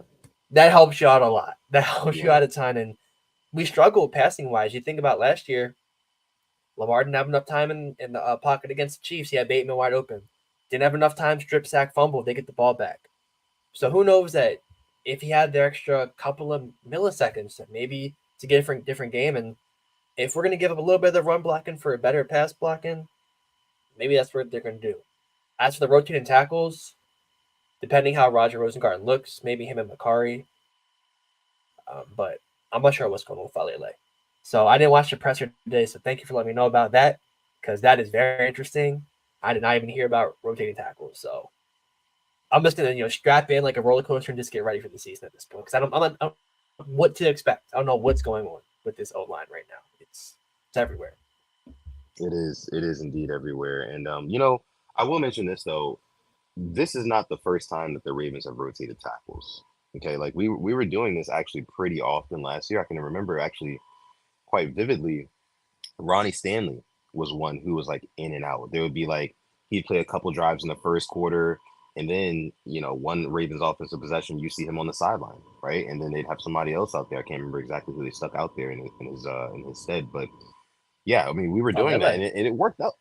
that helps you out a lot. That helps you yeah, out a ton. And we struggled passing wise. You think about last year, Lamar didn't have enough time in the pocket against the Chiefs. He had Bateman wide open. Didn't have enough time, strip sack, fumble. They get the ball back. So who knows that if he had the extra couple of milliseconds, maybe to get a different game. And if we're going to give up a little bit of the run blocking for a better pass blocking, maybe that's what they're going to do. As for the rotating tackles, depending how Roger Rosengarten looks, maybe him and McCarry. But I'm not sure what's going on with Falele. So I didn't watch the presser today. So thank you for letting me know about that because that is very interesting. I did not even hear about rotating tackles. So I'm just gonna strap in like a roller coaster and just get ready for the season at this point because I don't what to expect. I don't know what's going on with this O line right now. It's everywhere. it is. It is indeed everywhere. And you know, I will mention this though. This is not the first time that the Ravens have rotated tackles. Okay, like we were doing this actually pretty often last year. I can remember actually quite vividly. Ronnie Stanley was one who was like in and out. There would be like he'd play a couple drives in the first quarter, and then one Ravens offensive possession, you see him on the sideline, right? And then they'd have somebody else out there. I can't remember exactly who they stuck out there in his stead, but yeah, I mean we were doing that, and Lele. it worked out.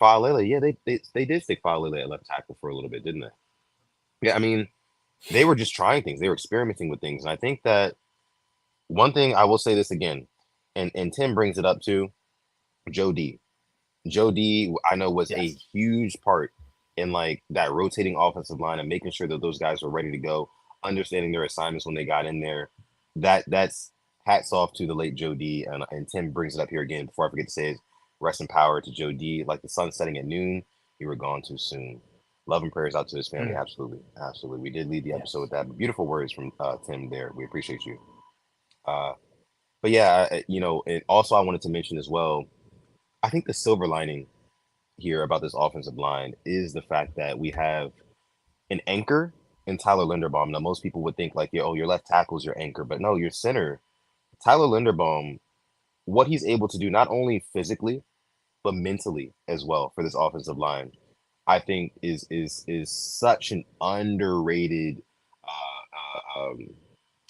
Falele, yeah, they did stick Falele at left tackle for a little bit, didn't they? Yeah, I mean they were just trying things, they were experimenting with things, and I think that one thing I will say this again, and Tim brings it up too, Joe D. Joe D, I know was a Yes. huge part in like that rotating offensive line and making sure that those guys were ready to go, understanding their assignments when they got in there. That's hats off to the late Joe D. And Tim brings it up here again before I forget to say it. Rest in power to Joe D. Like the sun setting at noon, you were gone too soon. Love and prayers out to his family. Mm, Absolutely, absolutely. We did lead the episode with yes. that. Beautiful words from Tim there. We appreciate you. Uh, but yeah, and also I wanted to mention as well. I think the silver lining here about this offensive line is the fact that we have an anchor in Tyler Linderbaum. Now, most people would think like, oh, your left tackle is your anchor, but no, your center, Tyler Linderbaum, what he's able to do not only physically but mentally as well for this offensive line, I think is such an underrated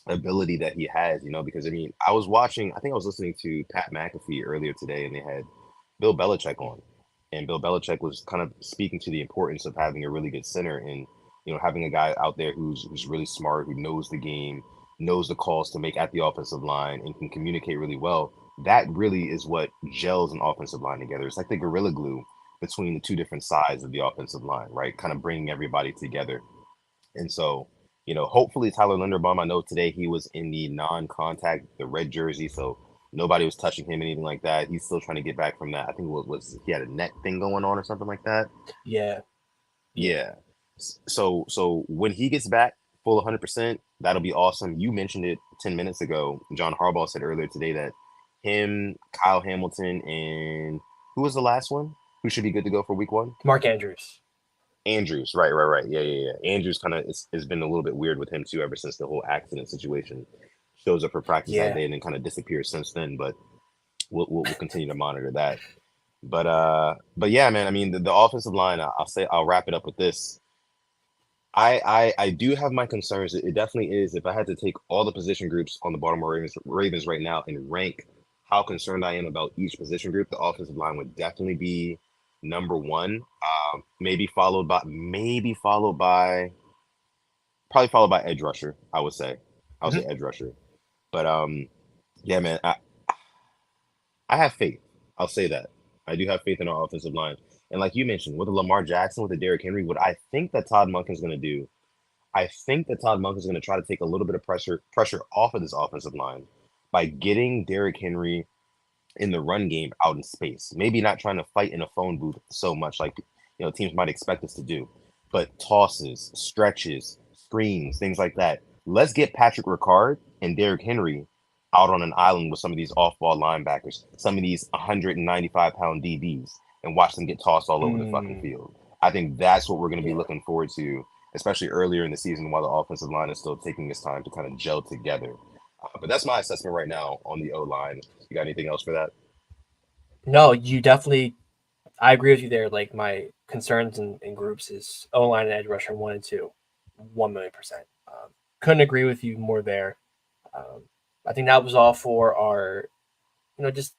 ability that he has. Because I mean, I think I was listening to Pat McAfee earlier today, and they had Bill Belichick on, and Bill Belichick was kind of speaking to the importance of having a really good center and having a guy out there who's really smart, who knows the game, knows the calls to make at the offensive line, and can communicate really well. That really is what gels an offensive line together. It's like the gorilla glue between the two different sides of the offensive line, right? Kind of bringing everybody together. And so, hopefully Tyler Linderbaum, I know today he was in the non-contact, the red jersey, so nobody was touching him, anything like that. He's still trying to get back from that. I think was he had a neck thing going on or something like that. Yeah. Yeah. Yeah. So when he gets back full 100%, that'll be awesome. You mentioned it 10 minutes ago. John Harbaugh said earlier today that him, Kyle Hamilton, and who was the last one who should be good to go for week one? Mark Andrews. Andrews, right. Yeah. Andrews kind of has been a little bit weird with him too ever since the whole accident situation. Shows up for practice that Yeah. day and then kind of disappears since then. But we'll continue to monitor that. But yeah, man. I mean, the offensive line. I'll wrap it up with this. I do have my concerns. It definitely is. If I had to take all the position groups on the Baltimore Ravens right now and rank how concerned I am about each position group, the offensive line would definitely be number one. Maybe followed by probably followed by edge rusher. I would say Mhm. edge rusher. But yeah, man, I have faith. I'll say that. I do have faith in our offensive line. And like you mentioned, with the Lamar Jackson, with the Derrick Henry, what I think that Todd Monken's going to do, I think that Todd Monken's going to try to take a little bit of pressure off of this offensive line by getting Derrick Henry in the run game out in space. Maybe not trying to fight in a phone booth so much like teams might expect us to do, but tosses, stretches, screens, things like that. Let's get Patrick Ricard and Derrick Henry out on an island with some of these off-ball linebackers, some of these 195-pound DBs, and watch them get tossed all over the fucking Mm, field. I think that's what we're going to be yeah. looking forward to, especially earlier in the season while the offensive line is still taking its time to kind of gel together. But that's my assessment right now on the O line. You got anything else for that? No, you definitely. I agree with you there. Like my concerns in groups is O line and edge rusher 1 and 2, 1,000,000%. Couldn't agree with you more there. Um, I think that was all for our, just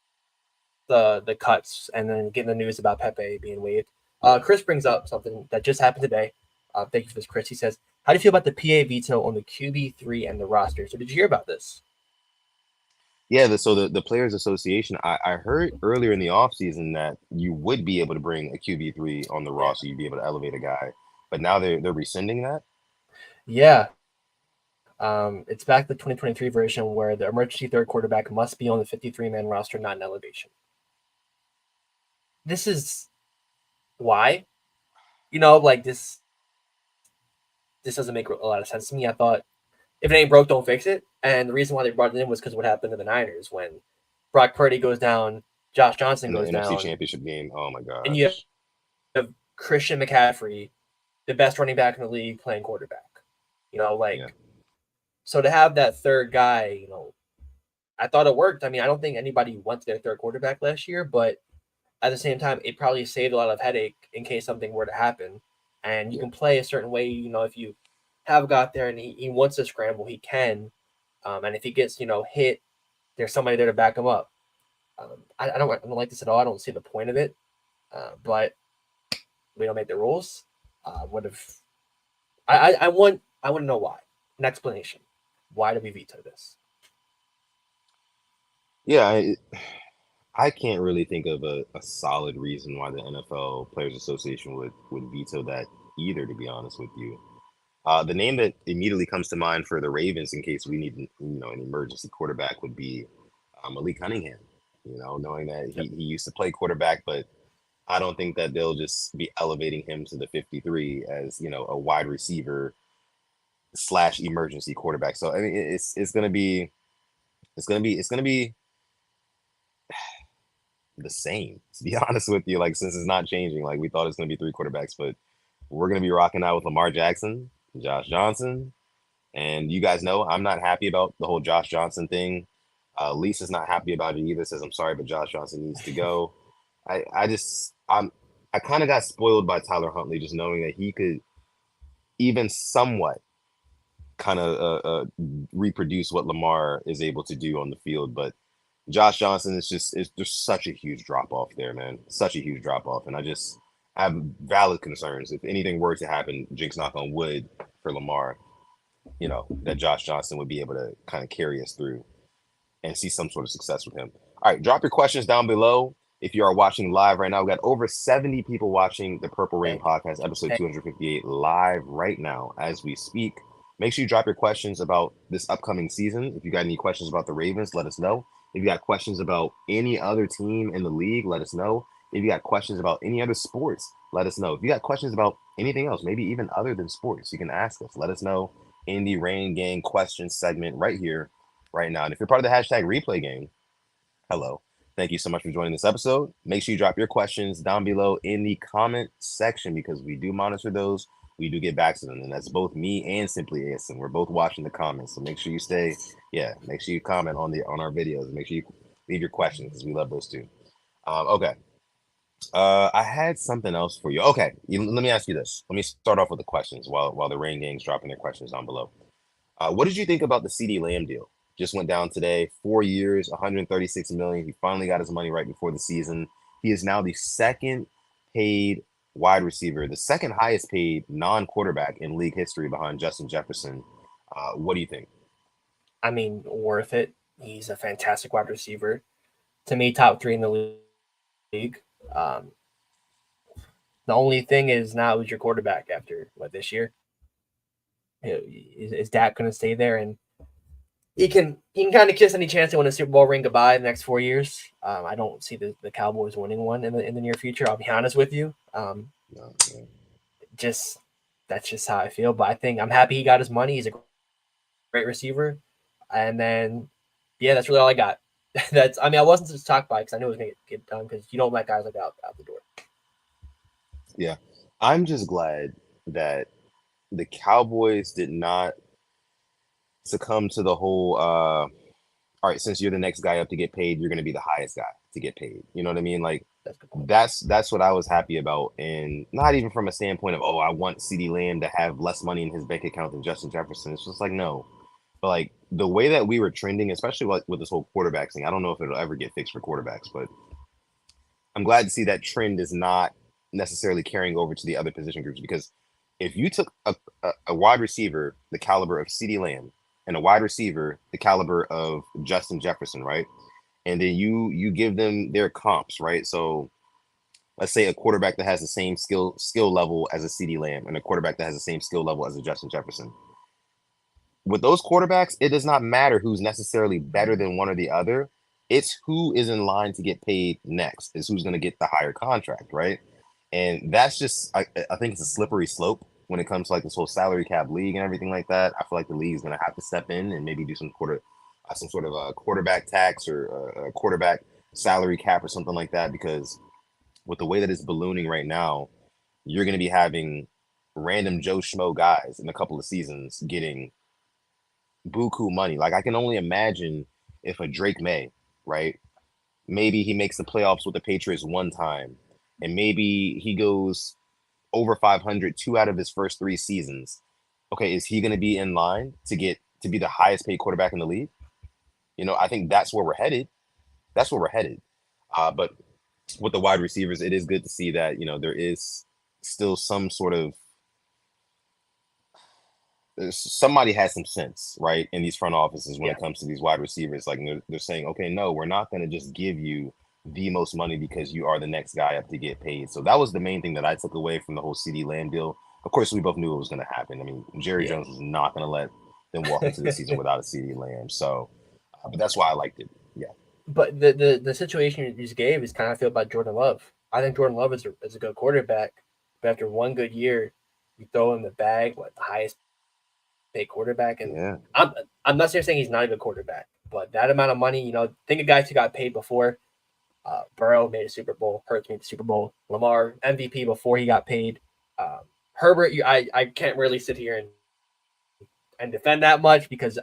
the cuts and then getting the news about Pepe being waived. Yeah. Chris brings up something that just happened today. Thank you for this, Chris. He says, "How do you feel about the PA veto on the QB3 and the roster?" So did you hear about this? Yeah, so the Players Association, I heard earlier in the offseason that you would be able to bring a QB3 on the Yeah. roster, you'd be able to elevate a guy. But now they're rescinding that. Yeah. It's back to the 2023 version where the emergency third quarterback must be on the 53-man roster, not an elevation. This is why, like this doesn't make a lot of sense to me. I thought if it ain't broke, don't fix it. And the reason why they brought it in was because what happened to the Niners when Brock Purdy goes down, Josh Johnson In the goes NFC down, Championship game. Oh my and you gosh. have Christian McCaffrey, the best running back in the league, playing quarterback. Yeah. Like So to have that third guy, I thought it worked. I mean, I don't think anybody wants their third quarterback last year, but at the same time, it probably saved a lot of headache in case something were to happen. And you Yeah. can play a certain way, if you have got there and he wants to scramble, he can. And if he gets, hit, there's somebody there to back him up. I don't like this at all. I don't see the point of it. But we don't make the rules. What if I want to know why. An explanation. Why do we veto this? Yeah, I can't really think of a solid reason why the NFL Players Association would veto that either, to be honest with you. The name that immediately comes to mind for the Ravens, in case we need, an emergency quarterback, would be Malik Cunningham. Knowing that Yep. he used to play quarterback, but I don't think that they'll just be elevating him to the 53 as a wide receiver slash emergency quarterback. So I mean, it's gonna be the same, to be honest with you. Like, since it's not changing, like we thought it's gonna be three quarterbacks, but we're gonna be rocking out with Lamar Jackson, Josh Johnson. And you guys know I'm not happy about the whole Josh Johnson thing. Lisa's not happy about it either. Says I'm sorry, but Josh Johnson needs to go. I kind of got spoiled by Tyler Huntley, just knowing that he could even somewhat kind of reproduce what Lamar is able to do on the field. But Josh Johnson is just such a huge drop off there, man. Such a huge drop off, and I have valid concerns. If anything were to happen, jinx knock on wood for Lamar, that Josh Johnson would be able to kind of carry us through and see some sort of success with him. All right, drop your questions down below. If you are watching live right now, we got over 70 people watching the Purple Rain Thank you. podcast, episode Thank 258, live right now as we speak. Make sure you drop your questions about this upcoming season. If you got any questions about the Ravens, let us know. If you got questions about any other team in the league, let us know. If you got questions about any other sports, let us know. If you got questions about anything else, maybe even other than sports, you can ask us. Let us know in the Rain Gang questions segment right here, right now. And if you're part of the hashtag replay gang, hello. Thank you so much for joining this episode. Make sure you drop your questions down below in the comment section because we do monitor those. We do get back to them, and that's both me and Simply ASM. We're both watching the comments, so make sure you make sure you comment on our videos. Make sure you leave your questions because we love those too. Okay. I had something else for you. Okay, let me ask you this. Let me start off with the questions while the Rain Gang's dropping their questions down below. What did you think about the CD Lamb deal? Just went down today, 4 years, 136 million. He finally got his money right before the season. He is now the second paid wide receiver, the second highest paid non-quarterback in league history behind Justin Jefferson. What do you think? I mean, worth it. He's a fantastic wide receiver. To me, top three in the league. Um, the only thing is now who's your quarterback after this year? Is Dak going to stay there and he can kind of kiss any chance to win a Super Bowl ring goodbye in the next 4 years. I don't see the Cowboys winning one in the near future. I'll be honest with you. No, no. Just that's just how I feel. But I think I'm happy he got his money. He's a great receiver. And then yeah, that's really all I got. I wasn't just talked by because I knew it was gonna get done because you don't let guys like out the door. Yeah, I'm just glad that the Cowboys did not succumb to the whole all right, since you're the next guy up to get paid, you're going to be the highest guy to get paid. You know what I mean? Like That's a good point. that's what I was happy about, and not even from a standpoint of I want CD Lamb to have less money in his bank account than Justin Jefferson. It's just like no, but like the way that we were trending, especially with this whole quarterback thing. I don't know if it'll ever get fixed for quarterbacks, but I'm glad to see that trend is not necessarily carrying over to the other position groups because if you took a wide receiver the caliber of CD Lamb and a wide receiver the caliber of Justin Jefferson, right? And then you give them their comps, right? So let's say a quarterback that has the same skill level as a CD Lamb and a quarterback that has the same skill level as a Justin Jefferson. With those quarterbacks, it does not matter who's necessarily better than one or the other. It's who is in line to get paid next, is who's going to get the higher contract, right? And that's just, I think it's a slippery slope when it comes to like this whole salary cap league and everything like that. I feel like the league is going to have to step in and maybe do some sort of a quarterback tax or a quarterback salary cap or something like that. Because with the way that it's ballooning right now, you're going to be having random Joe Schmo guys in a couple of seasons getting buku money. Like I can only imagine if a Drake May, right? Maybe he makes the playoffs with the Patriots one time, and maybe he goes over 500 two out of his first 3 seasons. Okay, is he going to be in line to get to be the highest paid quarterback in the league? I think that's where we're headed. That's where we're headed. But with the wide receivers, it is good to see that there is still some sort of somebody has some sense, right, in these front offices when Yeah. it comes to these wide receivers. Like they're saying, okay, no, we're not going to just give you the most money because you are the next guy up to get paid. So that was the main thing that I took away from the whole CD Lamb deal. Of course, we both knew it was going to happen. I mean, Jerry Yeah. Jones was not going to let them walk into the season without a CD Lamb. So, but that's why I liked it. Yeah, But the situation you just gave is kind of feel about Jordan Love. I think Jordan Love is a good quarterback, but after one good year, you throw him the bag, what the highest paid quarterback, and yeah, I'm I'm not saying he's not a good quarterback, but that amount of money, think of guys who got paid before. Burrow made a Super Bowl, Hurts made the Super Bowl, Lamar MVP before he got paid. Herbert, I can't really sit here and defend that much because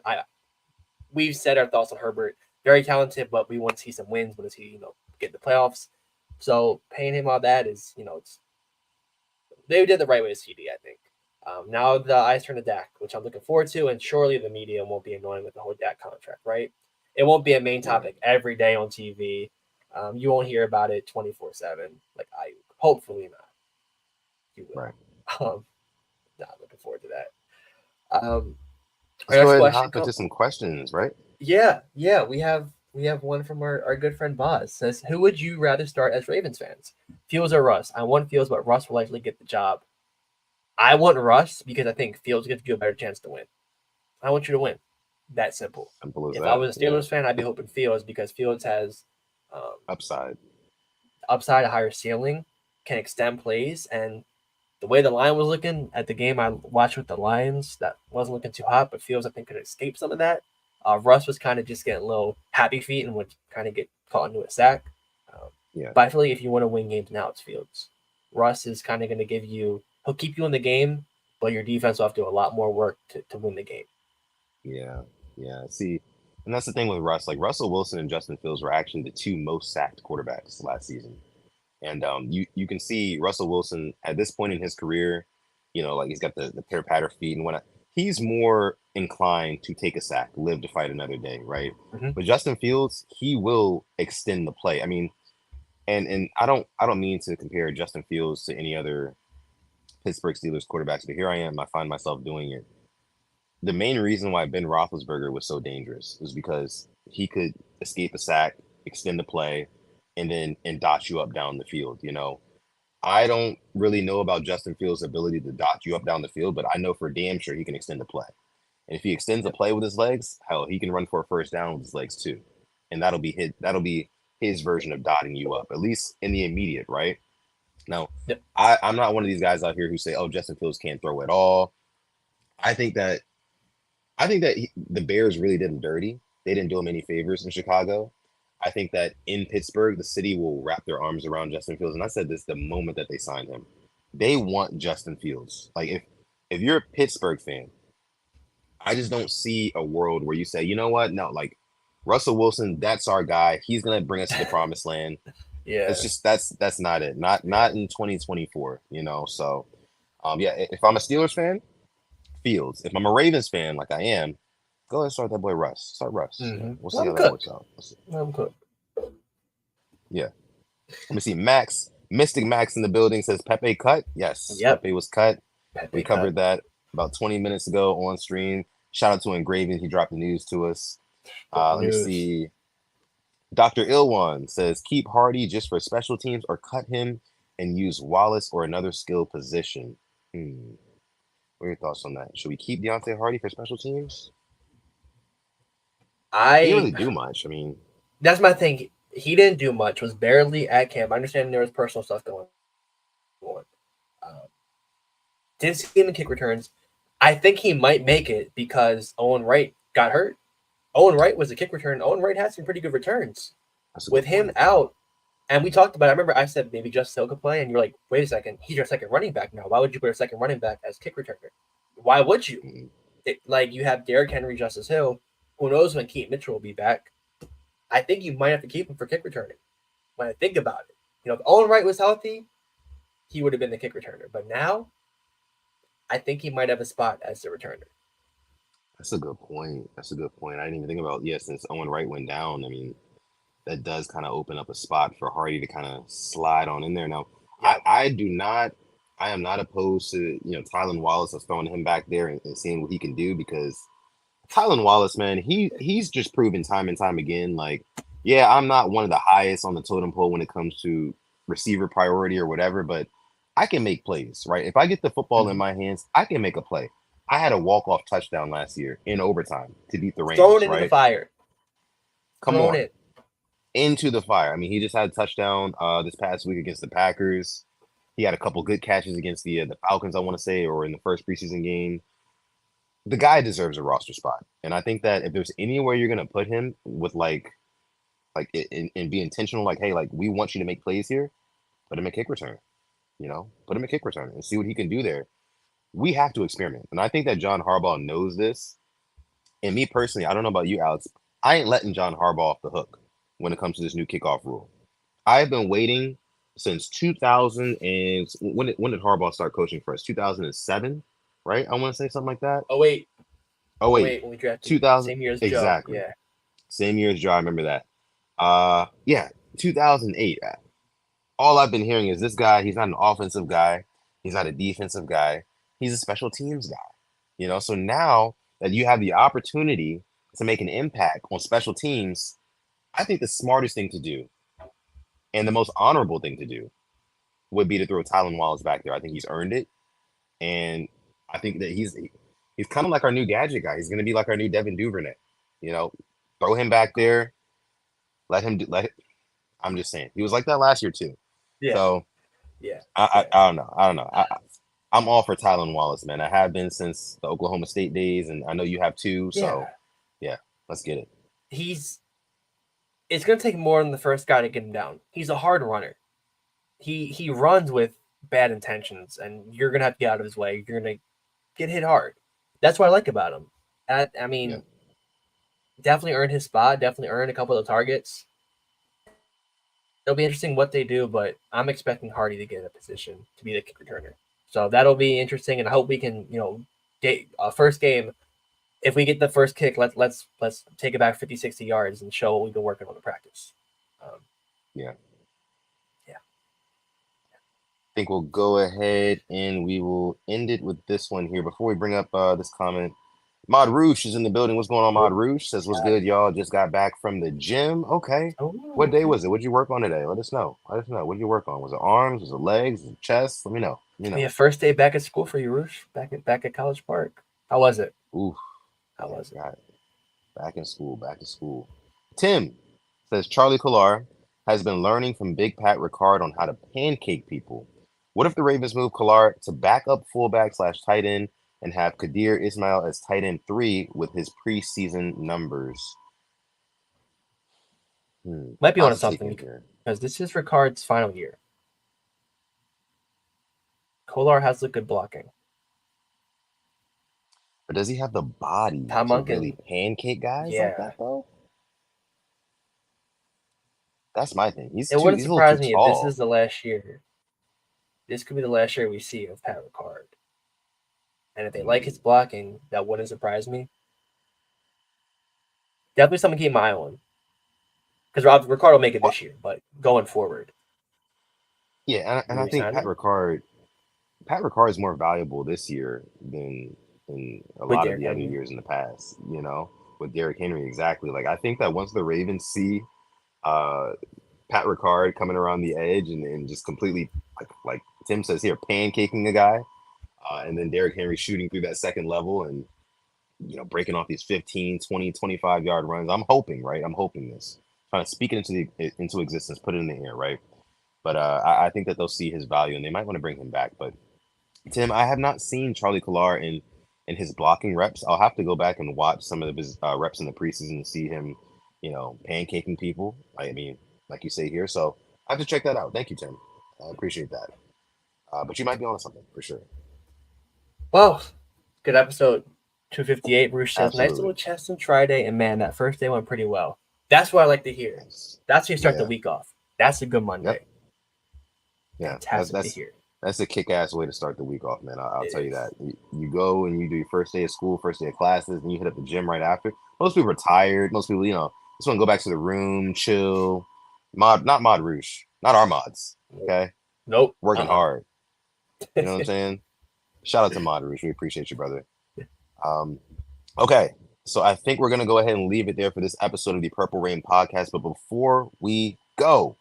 we've said our thoughts on Herbert. Very talented, but we want to see some wins. We want to see get the playoffs. So paying him all that is they did the right way to CD. I think. Now the eyes turn to Dak, which I'm looking forward to, and surely the media won't be annoying with the whole Dak contract, right? It won't be a main right, topic every day on TV. You won't hear about it 24/7 like I hopefully not. You right. will. Not looking forward to that. Our Let's go next ahead and question hop comes. into some questions, right? Yeah, we have one from our good friend Boz. Says, who would you rather start as Ravens fans? Fields or Russ? I want Fields, but Russ will likely get the job. I want Russ because I think Fields gives you a better chance to win. I want you to win. That simple. Simple as If I that. was a Yeah, Steelers fan, I'd be hoping Fields because Fields has um, upside. upside, a higher ceiling, can extend plays, and the way the line was looking at the game I watched with the Lions, that wasn't looking too hot, but Fields I think could escape some of that. Russ was kind of just getting a little happy feet and would kind of get caught into a sack. Um, Yeah, but I feel like if you want to win games now, it's Fields. Russ is kind of going to he'll keep you in the game, but your defense will have to do a lot more work to win the game. yeah, yeah. See, and that's the thing with Russ. Like Russell Wilson and Justin Fields were actually the two most sacked quarterbacks last season. And you can see Russell Wilson at this point in his career, like he's got the pitter patter feet and whatnot. He's more inclined to take a sack, live to fight another day, right? Mm-hmm. But Justin Fields, he will extend the play. I mean, and I don't mean to compare Justin Fields to any other Pittsburgh Steelers quarterbacks, but here I am. I find myself doing it. The main reason why Ben Roethlisberger was so dangerous was because he could escape a sack, extend the play, and dot you up down the field. I don't really know about Justin Fields' ability to dot you up down the field, but I know for damn sure he can extend the play. And if he extends the Yep. play with his legs, hell, he can run for a first down with his legs too. And that'll be his version of dotting you up, at least in the immediate, right? Now, Yep. I'm not one of these guys out here who say, "Oh, Justin Fields can't throw at all." I think that the Bears really did him dirty. They didn't do him any favors in Chicago. I think that in Pittsburgh, the city will wrap their arms around Justin Fields. And I said this the moment that they signed him. They want Justin Fields. Like if you're a Pittsburgh fan, I just don't see a world where you say, you know what? No, like Russell Wilson, that's our guy. He's gonna bring us to the promised land. It's Yeah. just that's not it. Not Yeah. in 2024. So yeah, if I'm a Steelers fan, Fields. If I'm a Ravens fan, like I am, go ahead and start that boy Russ. Start Russ. Yeah, Mm-hmm. we'll see Let how him that works cook. out. Let him cook. Yeah. Let me see. Mystic Max in the building says Pepe cut. Yes, Yep. Pepe was cut. We Pepe cut. covered that about 20 minutes ago on stream. Shout out to Engraving. He dropped the news to us. Broke the Let me news. see. Dr. Ilwan says keep Hardy just for special teams or cut him and use Wallace or another skill position. What are your thoughts on that? Should we keep Deontay Hardy for special teams? He didn't I really do much. I mean, That's my thing. He didn't do much. Was barely at camp. I understand there was personal stuff going on. Um, didn't see him in kick returns. I think he might make it because Owen Wright got hurt. Owen Wright was a kick return. Owen Wright had some pretty good returns. that's a With good him point. out, and we talked about it. I remember I said maybe just Hill could play, and you're like, wait a second, he's your second running back now. Why would you put a second running back as kick returner? Why would you? Mhm. like you have Derrick Henry, Justice Hill. Who knows when Keaton Mitchell will be back? I think you might have to keep him for kick returning. When I think about it, if Owen Wright was healthy, he would have been the kick returner. But now, I think he might have a spot as the returner. That's a good point. That's a good point. I didn't even think about, yeah, since Owen Wright went down, I mean, that does kind of open up a spot for Hardy to kind of slide on in there. Now, Yeah. I am not opposed to, Tylan Wallace of throwing him back there and seeing what he can do because Tylan Wallace, man, he's just proven time and time again, like, yeah, I'm not one of the highest on the totem pole when it comes to receiver priority or whatever, but I can make plays, right? If I get the football in Mm-hmm. my hands, I can make a play. I had a walk-off touchdown last year in overtime to beat the Thrown Rams, into the right? fire. Come Thrown on. in. Into the fire. I mean, he just had a touchdown this past week against the Packers. He had a couple good catches against the Falcons, I want to say, or in the first preseason game. The guy deserves a roster spot, and I think that if there's anywhere you're gonna put him with and be intentional, like, hey, like we want you to make plays here, put him a kick return. Put him a kick return and see what he can do there. We have to experiment, and I think that John Harbaugh knows this. And me personally, I don't know about you, Alex. I ain't letting John Harbaugh off the hook when it comes to this new kickoff rule. I've been waiting since 2000 and when did Harbaugh start coaching for us? 2007, right? I want to say something like that. Oh wait. Oh Oh wait, wait. When we drafted 2000 same year as Joe. exactly. Yeah. Same year as Joe. I remember that. Yeah, 2008. All I've been hearing is this guy. He's not an offensive guy. He's not a defensive guy. He's a special teams guy. So now that you have the opportunity to make an impact on special teams, I think the smartest thing to do and the most honorable thing to do would be to throw Tylan Wallace back there. I think he's earned it, and I think that he's kind of like our new gadget guy. He's going to be like our new Devin Duvernay. You know, throw him back there, let him do. I'm just saying, he was like that last year too. Yeah. So Yeah. I don't know. I don't know. I'm all for Tylan Wallace, man. I have been since the Oklahoma State days, and I know you have too. Yeah. So yeah, let's get it. He's. It's gonna take more than the first guy to get him down. He's a hard runner. He runs with bad intentions, and you're gonna have to get out of his way. You're gonna get hit hard. That's what I like about him. I Yeah. mean, definitely earned his spot. Definitely earned a couple of targets. It'll be interesting what they do, but I'm expecting Hardy to get a position to be the kick returner. So that'll be interesting, and I hope we can, first game. If we get the first kick, let's take it back 50, 60 yards and show what we've been working on in practice. Um, Yeah. yeah. I think we'll go ahead and we will end it with this one here. Before we bring up this comment, Mod Roosh is in the building. What's going on, Mod Roosh? Says, what's good, y'all? Just got back from the gym. Okay. What day Oh, was it? What'd you work on today? Let us know. Let us know. What'd you work on? Was it arms? Was it legs? Was it chest? Let me know. yeah. First day back at school for you, Roosh. Back at College Park. How was it? Oof. How Man, was it? got it. Back in school. Back to school. Tim says, Charlie Collar has been learning from Big Pat Ricard on how to pancake people. What if the Ravens move Collar to backup fullback / tight end and have Kadir Ismail as tight end 3 with his preseason numbers? Might be Lots onto to take something in here. because this is Ricard's final year. Kolar has looked good blocking. But does he have the body Tom to really Munkin, pancake guys like yeah. that, though? That's my thing. It wouldn't He's a little too surprise me if this tall. is the last year. This could be the last year we see of Pat Ricard. And if they like Hmm. his blocking, that wouldn't surprise me. Definitely something to keep my eye on. Because Ricard will make it What? this year, but going forward, Yeah, and you I think resign him Pat Ricard is more valuable this year than in a with lot of Derrick the other Henry. years in the past, with Derrick Henry. Exactly. Like, I think that once the Ravens see uh, Pat Ricard coming around the edge and just completely, like Tim says here, pancaking a guy, and then Derrick Henry shooting through that second level and, breaking off these 15, 20, 25-yard runs. I'm hoping, right? I'm hoping this. Trying to speak it into existence, put it in the air, right? But I think that they'll see his value and they might want to bring him back. But Tim, I have not seen Charlie Collar in his blocking reps. I'll have to go back and watch some of his reps in the preseason to see him, pancaking people. I mean, like you say here. So I have to check that out. Thank you, Tim. I appreciate that. But you might be on something for sure. Well, good episode. 258. Roosh says, nice little Absolutely. chest and try day. And man, that first day went pretty well. That's what I like to hear. Yes. That's how you start the Yeah. week off. That's a good Yep. Monday. Yeah. Fantastic to hear. That's a kick-ass way to start the week off, man. I'll It tell you that. is. You go and you do your first day of school, first day of classes, and you hit up the gym right after. Most people are tired. Most people, just want to go back to the room, chill. Not Mod Roosh, not our mods. Okay, Nope. working hard. You know what I'm Uh-uh. saying? Shout out to Mod Roosh. We appreciate you, brother. Um, okay, so I think we're gonna go ahead and leave it there for this episode of the Purple Rain podcast. But before we go,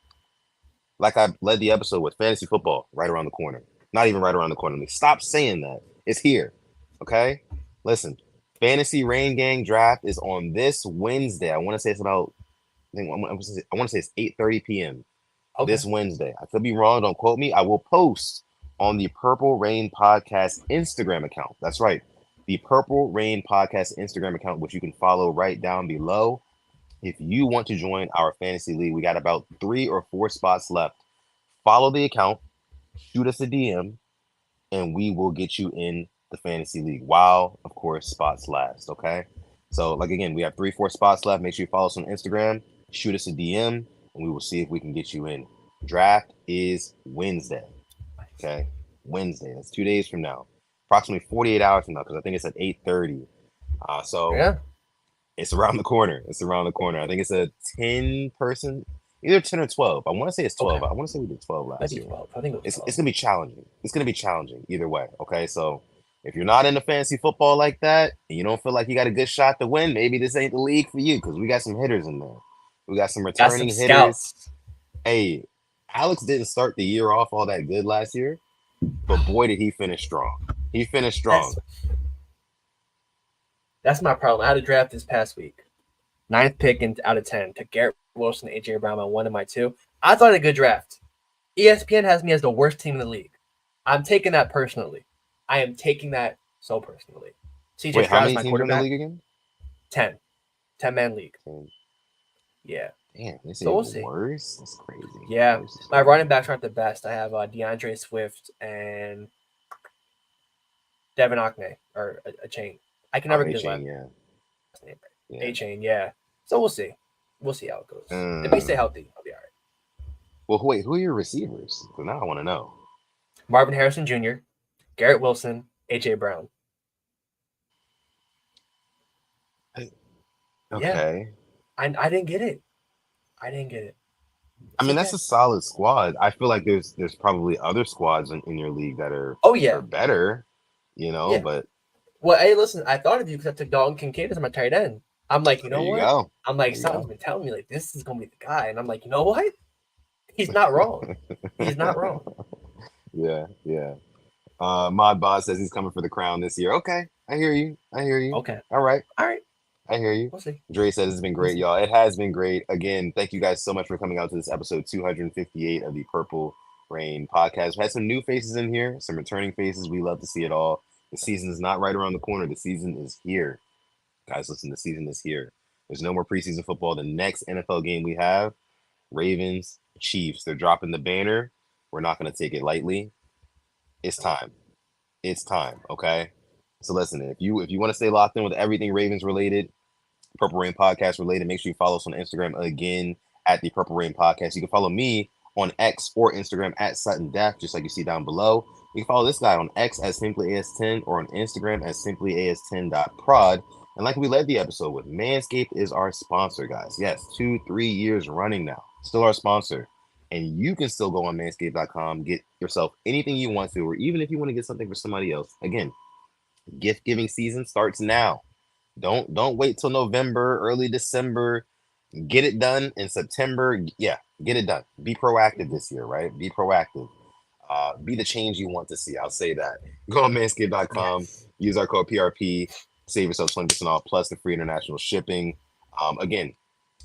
like I led the episode with, fantasy football right around the corner. Not even right around the corner. Stop saying that. It's here. Okay? Listen, Fantasy Rain Gang draft is on this Wednesday. I want to say it's about, I want to say it's 8:30 p.m. Okay. this Wednesday. I could be wrong. Don't quote me. I will post on the Purple Rain Podcast Instagram account. That's right. The Purple Rain Podcast Instagram account, which you can follow right down below. If you want to join our fantasy league, we got about 3 or 4 spots left. Follow the account, shoot us a DM, and we will get you in the fantasy league while, of course, spots last. Okay. So, like, again, we have 3, 4 spots left. Make sure you follow us on Instagram, shoot us a DM, and we will see if we can get you in. Draft is Wednesday. Okay. Wednesday. That's 2 days from now. Approximately 48 hours from now, because I think it's at 8:30. So Yeah. it's around the corner. It's around the corner. I think it's a 10 person, either 10 or 12. I want to say it's 12. Okay. I want to say we did 12 last Maybe year. 12. I think it was It's 12. it's gonna be challenging. It's gonna be challenging either way. Okay, so if you're not into fantasy football like that, and you don't feel like you got a good shot to win, maybe this ain't the league for you because we got some hitters in there. We got some Got some returning hitters. scouts. Hey, Alex didn't start the year off all that good last year, but boy did he finish strong. He finished strong. That's that's my problem. I had a draft this past week. Ninth pick out of 10. Took Garrett Wilson, AJ Brown on one of my two. I thought a good draft. ESPN has me as the worst team in the league. I'm taking that personally. I am taking that so personally. CJ Wait, how Stroud is many my teams are in the quarterback. league again? 10. 10-man league. Damn, Yeah. it's So we'll even see. worse. That's crazy. Yeah. Worse is My crazy. running backs aren't the best. I have DeAndre Swift and Devin Akne, or a chain. I can never get his last A-Chain, yeah. name right. Yeah. A-Chain, yeah. So we'll see. We'll see how it goes. If they stay Uh, healthy, I'll be all right. well, wait, who are your receivers? Because now I want to know. Marvin Harrison Jr., Garrett Wilson, AJ Brown. Yeah, Okay. I didn't get it. I didn't get it. I It's mean, that's okay. a solid squad. I feel like there's probably other squads in your league that Oh are yeah, better, yeah. but Well, hey, listen, I thought of you because I took Dalton Kincaid as my tight end. I'm like, you there know you what? go. I'm like, There you something's go. been telling me like this is gonna be the guy, and I'm like, you know what? He's not wrong. He's not wrong. Yeah, yeah. Mod Boss says he's coming for the crown this year. Okay, I hear you. I hear you. Okay. All right, All right. I hear you. We'll see. Dre says it's been We'll great, see. y'all. It has been great. Again, thank you guys so much for coming out to this episode 258 of the Purple Rain podcast. We had some new faces in here, some returning faces. We love to see it all. The season is not right around the corner. The season is here. Guys, listen, the season is here. There's no more preseason football. The next NFL game we have, Ravens, Chiefs. They're dropping the banner. We're not going to take it lightly. It's time. It's time. Okay. So listen, if you want to stay locked in with everything Ravens related, Purple Rain Podcast related, make sure you follow us on Instagram again at the Purple Rain Podcast. You can follow me on X or Instagram at Sutton Death, just like you see down below. You can follow this guy on X as SimplyAS10 or on Instagram as SimplyAS10.prod. And like we led the episode with, Manscaped is our sponsor, guys. Yes, 2-3 years running now. Still our sponsor. And you can still go on manscaped.com, get yourself anything you want to, or even if you want to get something for somebody else. Again, gift giving season starts now. Don't wait till November, early December. Get it done in September. Yeah, get it done. Be proactive this year, right? Be proactive. Be the change you want to see. I'll say that. Go on manscaped.com, Yes. use our code PRP, save yourself 20% off plus the free international shipping. Again,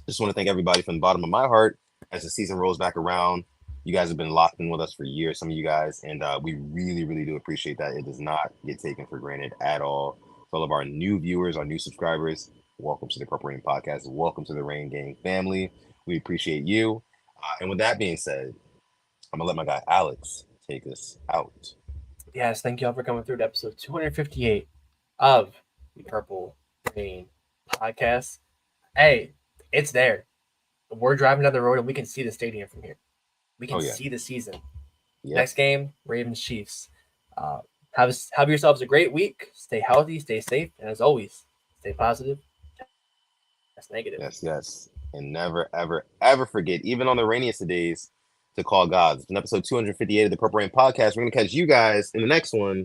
just want to thank everybody from the bottom of my heart as the season rolls back around. You guys have been locked in with us for years, some of you guys, and we really, really do appreciate that. It does not get taken for granted at all. For all of our new viewers, our new subscribers, welcome to the Purple Rain Podcast. Welcome to the Rain Gang family. We appreciate you. And with that being said, I'm going to let my guy Alex take us out. Yes. Thank you all for coming through to episode 258 of the Purple Rain podcast. Hey, it's there. We're driving down the road and we can see the stadium from here. We Oh can yeah. see the season. Yep. Next game, Ravens Chiefs. Uh, have yourselves a great week. Stay healthy, stay safe, and as always, stay positive. Test negative. Yes, yes. And never, ever, ever forget, even on the rainiest of days, to call God. It's been episode 258 of the Purple Rain Podcast. We're going to catch you guys in the next one.